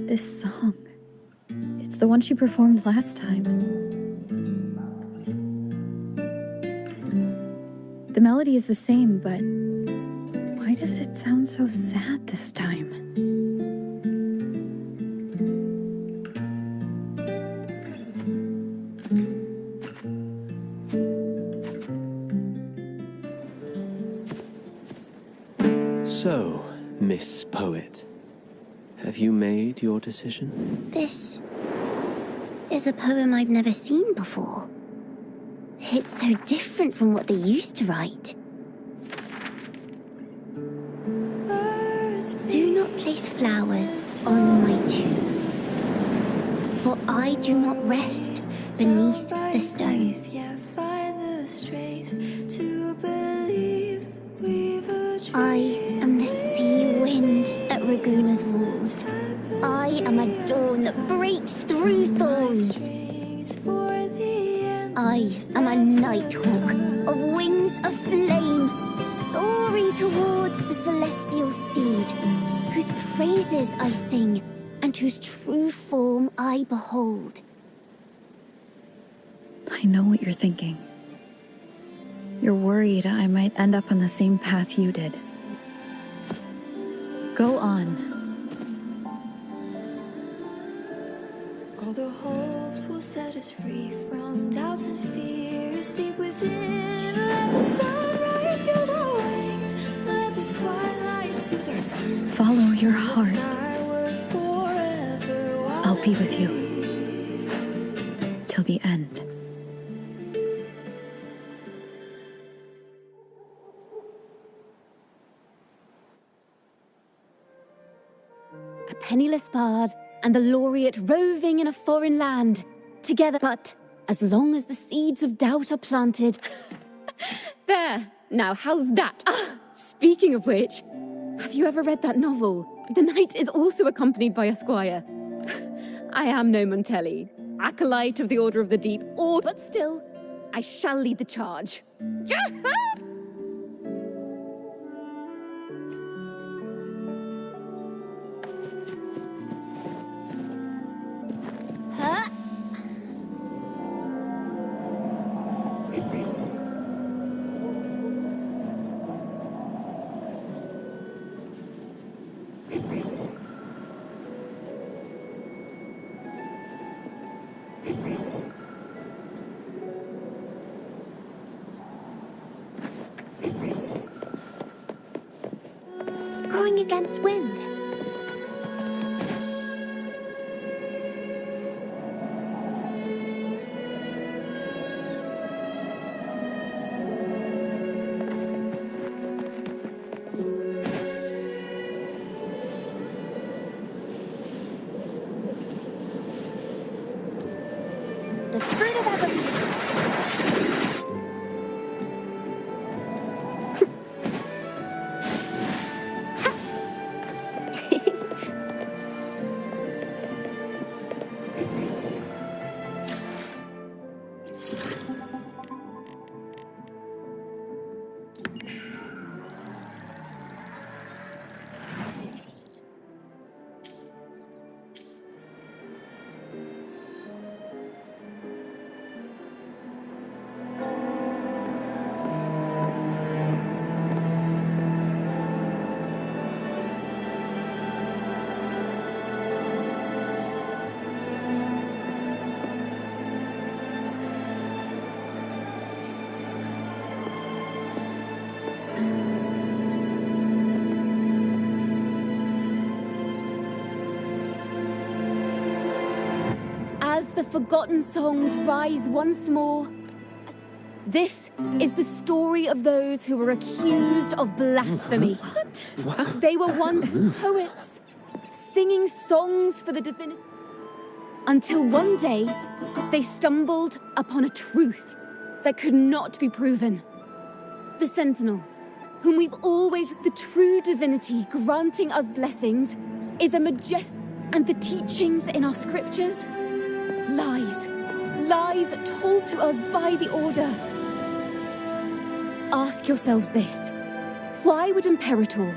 This song. It's the one she performed last time. The melody is the same, but why does it sound so sad this time? So, Miss Poet, have you made your decision? This is a poem I've never seen before. It's so different from what they used to write. Do not place flowers on my tomb, for I do not rest beneath the stone. I am the sea wind at Raguena's walls. am a dawn that breaks through thorns. I am a nighthawk of wings of flame, soaring towards the celestial steed, whose praises I sing and whose true form I behold. I know what you're thinking. You're worried I might end up on the same path you did. Go on. All the hopes will set us free from doubts and fears deep within. Let the sunrise gild our wings. Let the twilight soothe our skin. Follow your heart. I'll be with you. Till the end. A penniless bard and the laureate roving in a foreign land, together. But as long as the seeds of doubt are planted... There! Now, how's that? Speaking of which, have you ever read that novel? The knight is also accompanied by a squire. I am no Montelli, acolyte of the Order of the Deep, but still, I shall lead the charge. Going against wind. The fruit of evolution. As the forgotten songs rise once more, this is the story of those who were accused of blasphemy. What? They were once poets, singing songs for the divinity. Until one day, they stumbled upon a truth that could not be proven. The Sentinel, whom we've always... The true divinity granting us blessings is a majestic... And the teachings in our scriptures? Lies told to us by the Order. Ask yourselves this. Why would Imperator,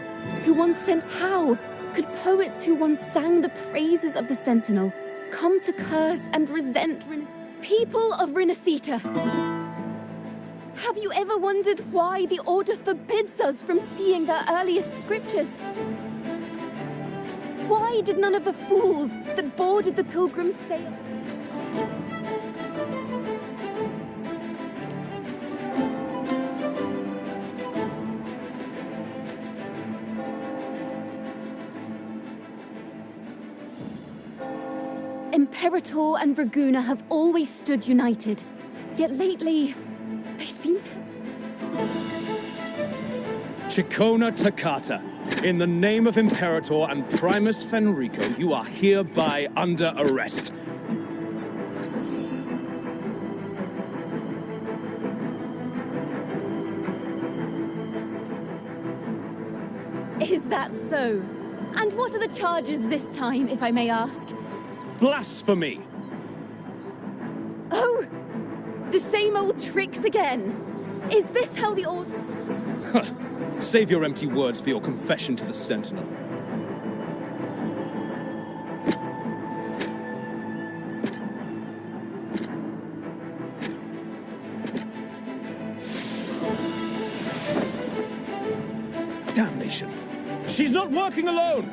who once sent... How could poets who once sang the praises of the Sentinel come to curse and resent people of Rinascita? Have you ever wondered why the Order forbids us from seeing their earliest scriptures? Why did none of the fools that boarded the Pilgrim's sail... Imperator and Raguna have always stood united, yet lately, they seem to... Chikona Takata, in the name of Imperator and Primus Fenrico, you are hereby under arrest. Is that so? And what are the charges this time, if I may ask? Blasphemy! Oh! The same old tricks again! Is this how the order... Save your empty words for your confession to the Sentinel. Damnation! She's not working alone!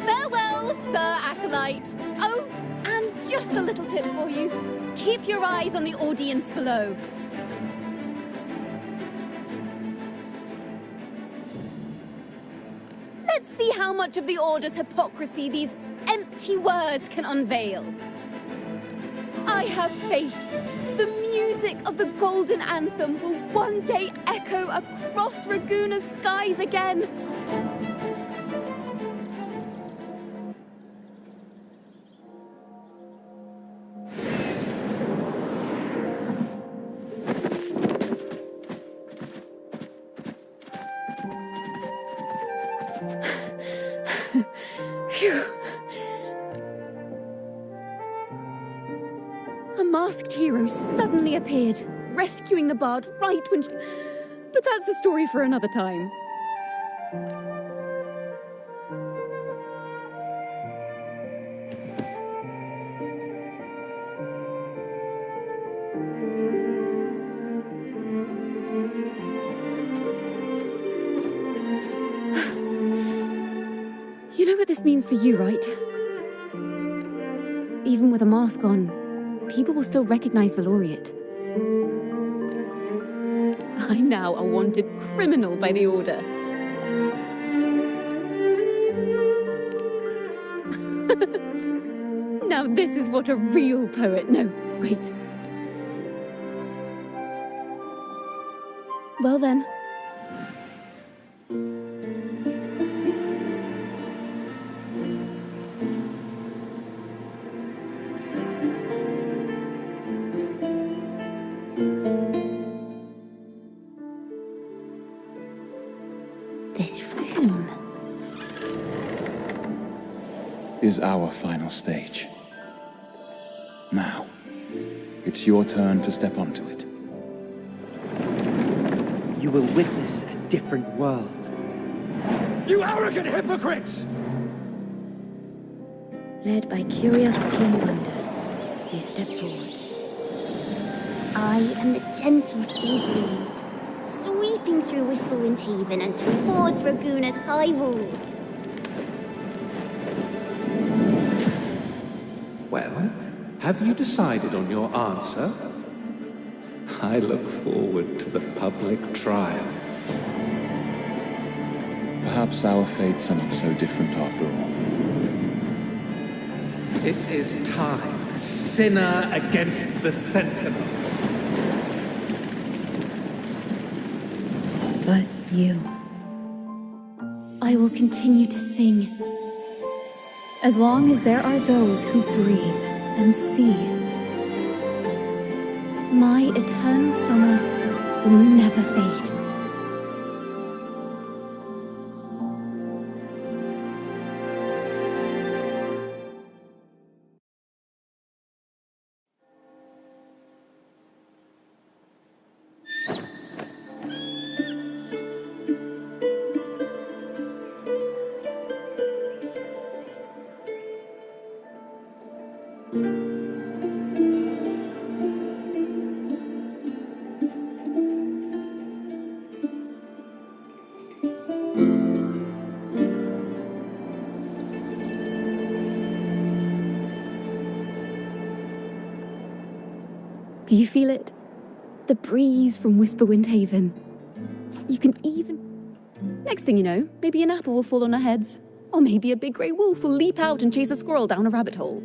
Farewell, Sir Acolyte. Oh, and just a little tip for you. Keep your eyes on the audience below. Let's see how much of the Order's hypocrisy these empty words can unveil. I have faith. The music of the Golden Anthem will one day echo across Raguna's skies again. Phew. A masked hero suddenly appeared, rescuing the bard right when she... But that's a story for another time. You know what this means for you, right? Even with a mask on, people will still recognize the laureate. I'm now a wanted criminal by the Order. Now this is what a real poet... No, wait. Well then. This room is our final stage. Now, it's your turn to step onto it. You will witness a different world. You arrogant hypocrites! Led by curiosity and wonder, you step forward. I am the gentle sea breeze, sweeping through Whisperwind Haven and towards Raguna's high walls. Well, have you decided on your answer? I look forward to the public trial. Perhaps our fates are not so different after all. It is time, sinner against the Sentinel. But you... I will continue to sing. As long as there are those who breathe and see, My eternal summer will never fade. Do you feel it? The breeze from Whisperwind Haven. You can even... Next thing you know, maybe an apple will fall on our heads. Or maybe a big grey wolf will leap out and chase a squirrel down a rabbit hole.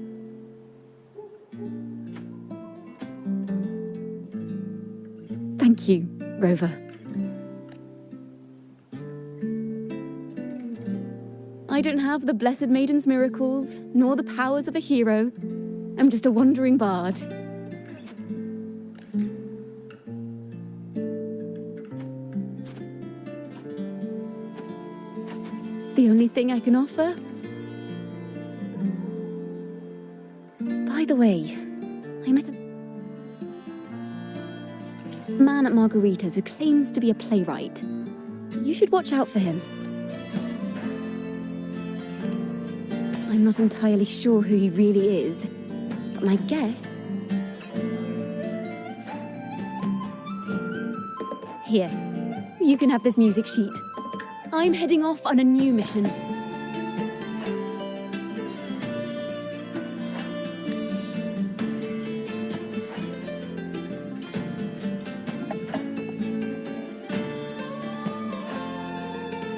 Thank you, Rover. I don't have the Blessed Maiden's miracles, nor the powers of a hero. I'm just a wandering bard. the only thing I can offer. By the way, I met a man at Margarita's who claims to be a playwright. You should watch out for him. I'm not entirely sure who he really is, but my guess... Here, you can have this music sheet. I'm heading off on a new mission.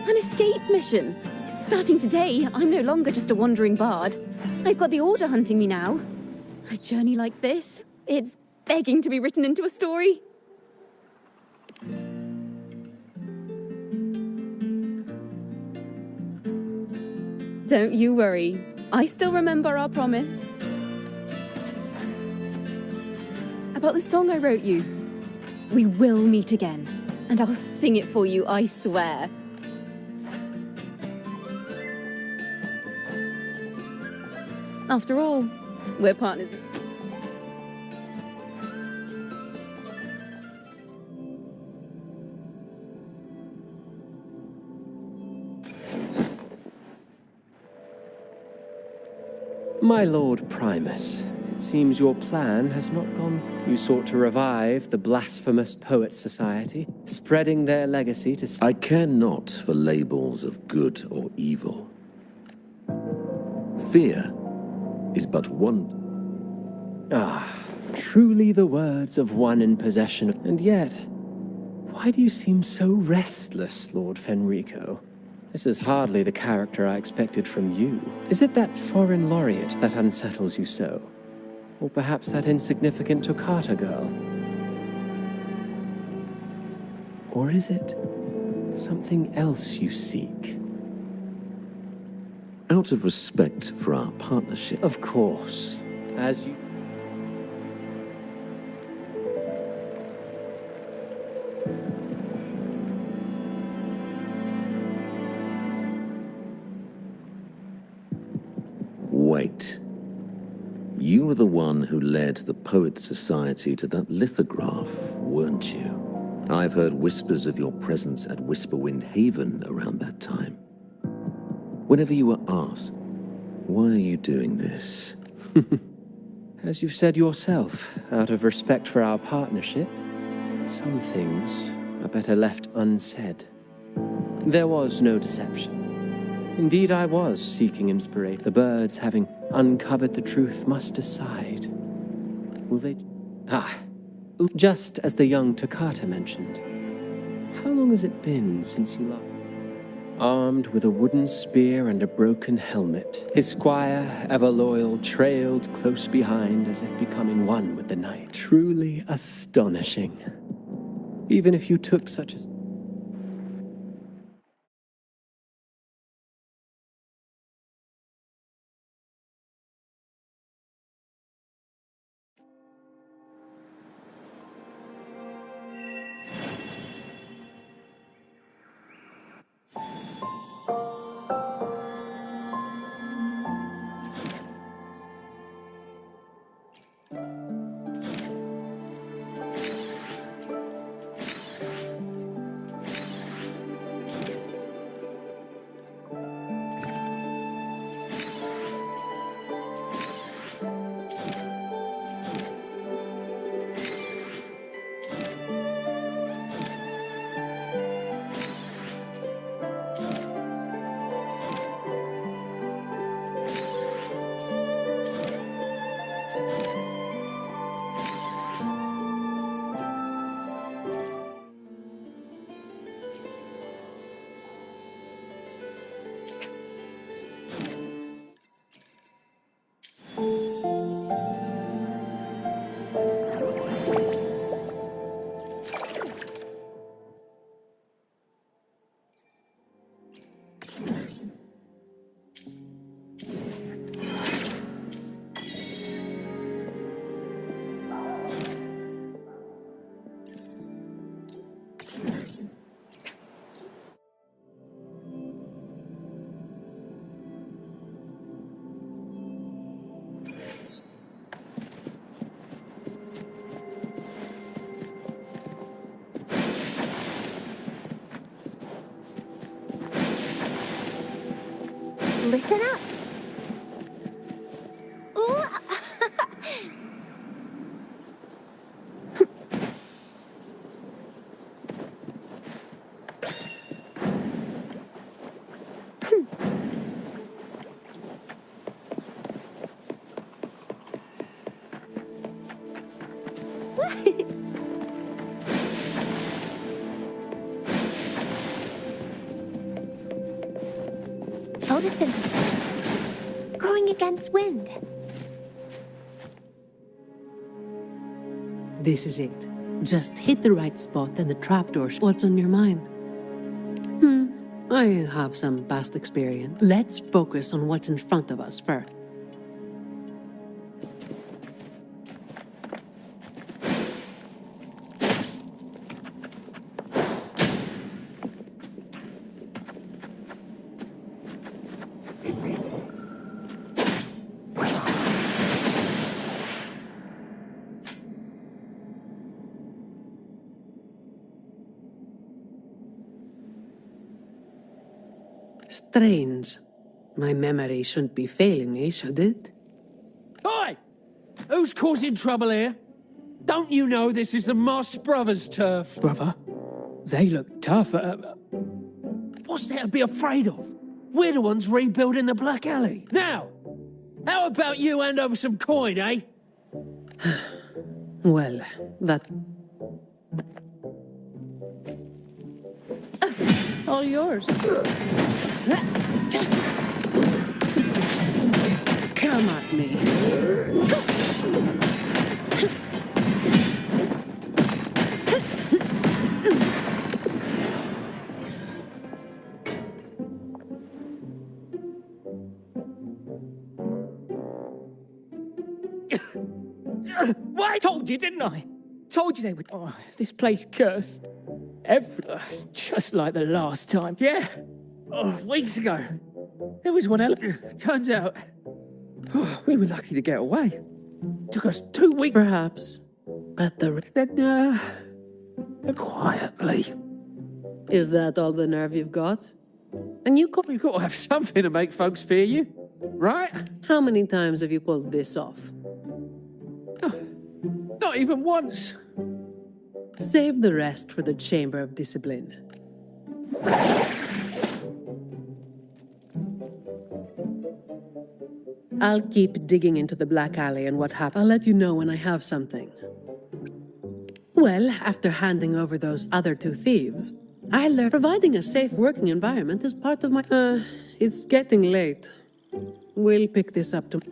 An escape mission. Starting today, I'm no longer just a wandering bard. I've got the Order hunting me now. A journey like this, it's begging to be written into a story. Don't you worry. I still remember our promise. About the song I wrote you. We will meet again, and I'll sing it for you, I swear. After all, we're partners. My Lord Primus, it seems your plan has not gone. You sought to revive the blasphemous Poet Society, spreading their legacy to... I care not for labels of good or evil. Fear is but one... Ah, truly the words of one in possession of... And yet, why do you seem so restless, Lord Fenrico? This is hardly the character I expected from you. Is it that foreign laureate that unsettles you so? Or perhaps that insignificant Toccata girl? Or is it something else you seek? Out of respect for our partnership. Of course. As you... Wait. You were the one who led the Poet Society to that lithograph, weren't you? I've heard whispers of your presence at Whisperwind Haven around that time. Whenever you were asked, why are you doing this? As you've said yourself, out of respect for our partnership, some things are better left unsaid. There was no deception. Indeed, I was seeking inspiration. The birds, having uncovered the truth, must decide. Will they... just as the young Toccata mentioned. How long has it been since you last... Armed with a wooden spear and a broken helmet, his squire, ever loyal, trailed close behind as if becoming one with the night. Truly astonishing. Even if you took such a... Listen up. Ooh. Photosynthesis. Growing against wind. This is it. Just hit the right spot and the trapdoor. What's on your mind? I have some past experience. Let's focus on what's in front of us first. Strange. My memory shouldn't be failing me, should it? Oi! Who's causing trouble here? Don't you know this is the Moss Brothers' turf? Brother, they look tough. What's there to be afraid of? We're the ones rebuilding the Black Alley. Now, how about you hand over some coin, eh? Well, that... All yours. Come at me. What? I told you, didn't I? Told you they would. Oh, this place cursed. Just like the last time. Yeah. Weeks ago. There was one element. Turns out, we were lucky to get away. Took us 2 weeks. Perhaps. But then, quietly. Is that all the nerve you've got? And you've got to have something to make folks fear you, right? How many times have you pulled this off? Not even once. Save the rest for the Chamber of Discipline. I'll keep digging into the Black Alley and what happened. I'll let you know when I have something. Well, after handing over those other 2 thieves, I learned providing a safe working environment is part of my... it's getting late. We'll pick this up tomorrow.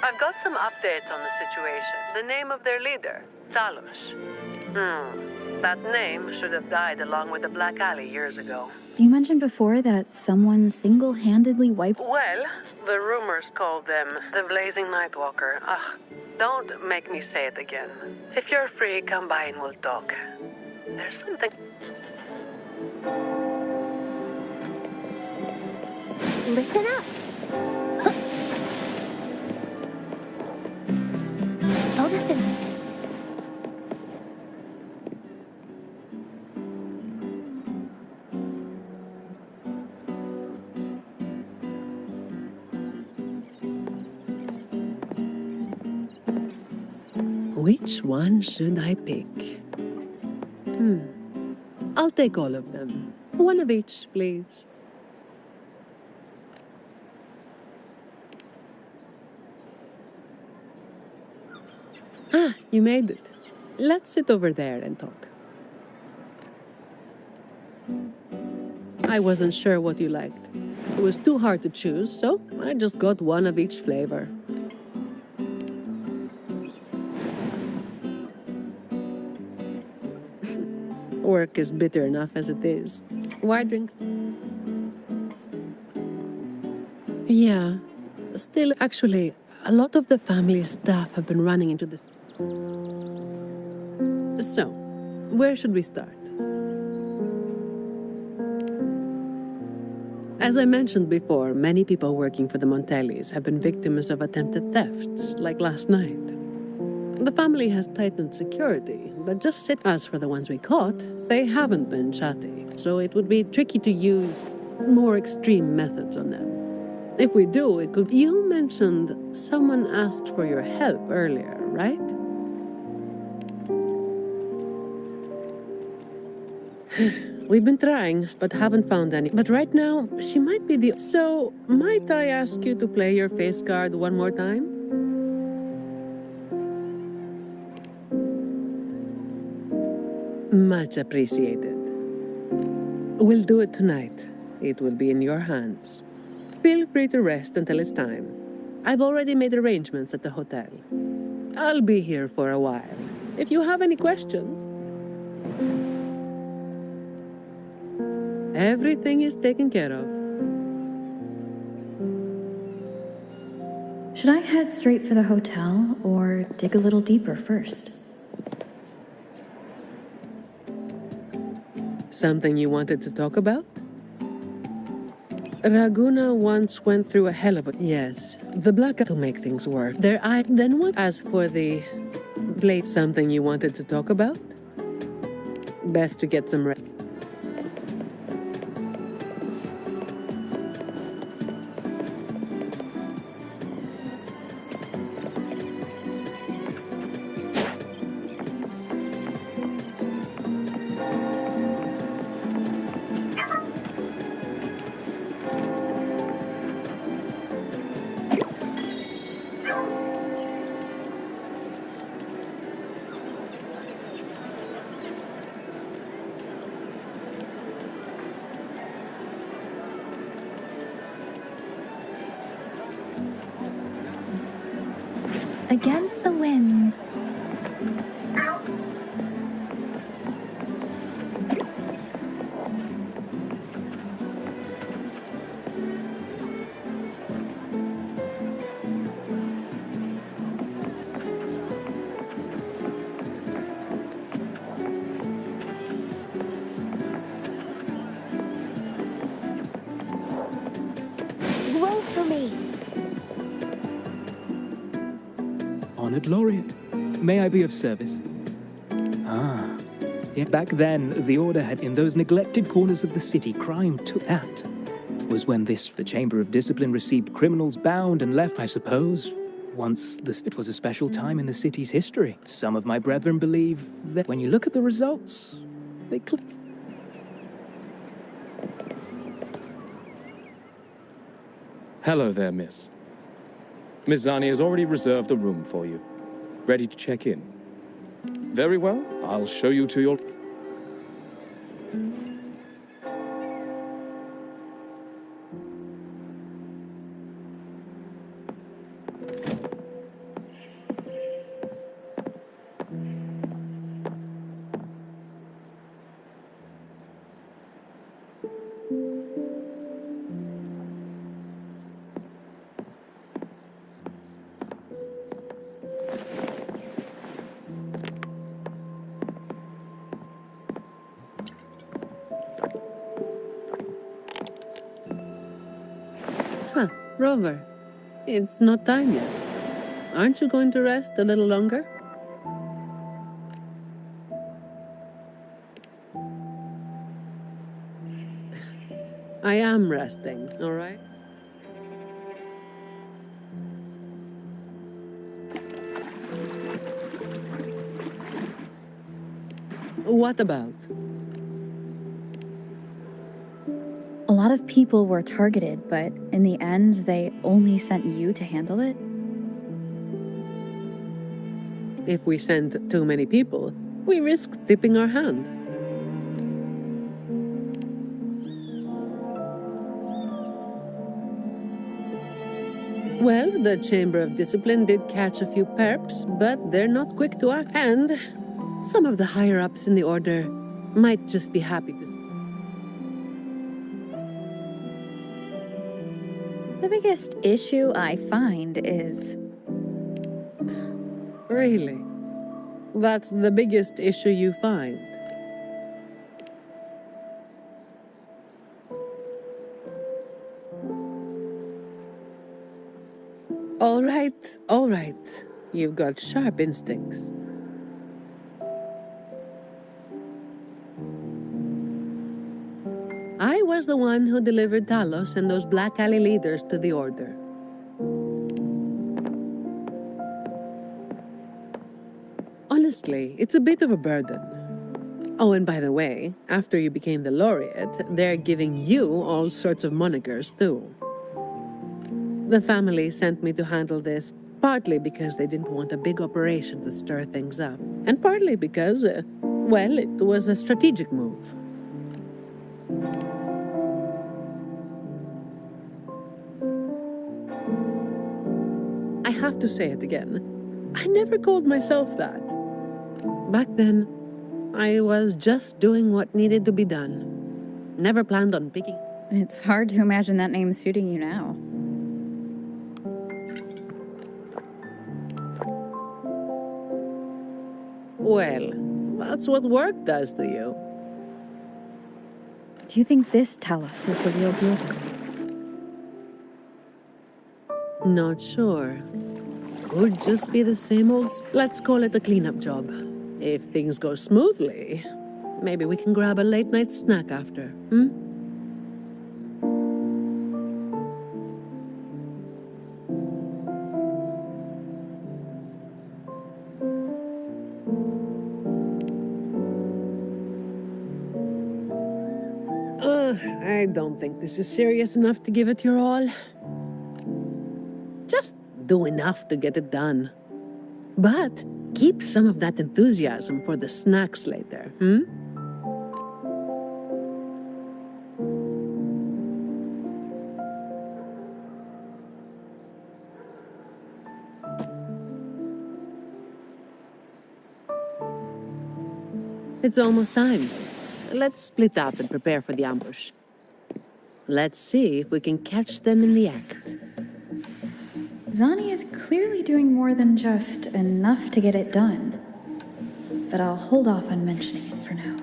I've got some updates on the situation. The name of their leader, Talos. That name should have died along with the Black Alley years ago. You mentioned before that someone single-handedly wiped... Well, the rumors called them the Blazing Nightwalker. Don't make me say it again. If you're free, come by and we'll talk. There's something... Listen up. Photosynthesis. Which one should I pick? I'll take all of them. One of each, please. You made it. Let's sit over there and talk. I wasn't sure what you liked. It was too hard to choose, so I just got one of each flavor. Work is bitter enough as it is. Why drink? Yeah. Still, actually, a lot of the family staff have been running into this. So, where should we start? As I mentioned before, many people working for the Montellis have been victims of attempted thefts, like last night. The family has tightened security, but just sit as for the ones we caught, they haven't been chatty, so it would be tricky to use more extreme methods on them. If we do, it could... You mentioned someone asked for your help earlier, right? We've been trying, but haven't found any. But right now, she might be the... So, might I ask you to play your face card one more time? Much appreciated. We'll do it tonight. It will be in your hands. Feel free to rest until it's time. I've already made arrangements at the hotel. I'll be here for a while. If you have any questions... Everything is taken care of. Should I head straight for the hotel or dig a little deeper first? Something you wanted to talk about? Raguna once went through a hell of a... Yes, the black to make things work. Then what? As for the blade, something you wanted to talk about? Best to get some rest. Against the wind. Roll for me. Honored Laureate, may I be of service? Ah, yet back then, the Order had, in those neglected corners of the city, crime took that. Was when the Chamber of Discipline received criminals bound and left, I suppose. Once it was a special time in the city's history. Some of my brethren believe that when you look at the results, they Hello there, miss. Miss Zani has already reserved a room for you. Ready to check in? Very well, I'll show you to your... Rover, it's not time yet. Aren't you going to rest a little longer? I am resting, all right? What about? A lot of people were targeted, but in the end, they only sent you to handle it? If we send too many people, we risk tipping our hand. Well, the Chamber of Discipline did catch a few perps, but they're not quick to act. And some of the higher-ups in the Order Might just be happy to see. The biggest issue I find is... Really? That's the biggest issue you find? All right. You've got sharp instincts. I was the one who delivered Talos and those Black Alley leaders to the Order. Honestly, it's a bit of a burden. Oh, and by the way, after you became the laureate, they're giving you all sorts of monikers, too. The family sent me to handle this, partly because they didn't want a big operation to stir things up, and partly because, well, it was a strategic move. I have to say it again. I never called myself that. Back then, I was just doing what needed to be done. Never planned on picking. It's hard to imagine that name suiting you now. Well, that's what work does to you. Do you think this Talos is the real deal? Not sure. Could just be the same old... Let's call it a cleanup job. If things go smoothly, maybe we can grab a late-night snack after, I don't think this is serious enough to give it your all. Just do enough to get it done. But keep some of that enthusiasm for the snacks later, It's almost time. Let's split up and prepare for the ambush. Let's see if we can catch them in the act. Zani is clearly doing more than just enough to get it done. But I'll hold off on mentioning it for now.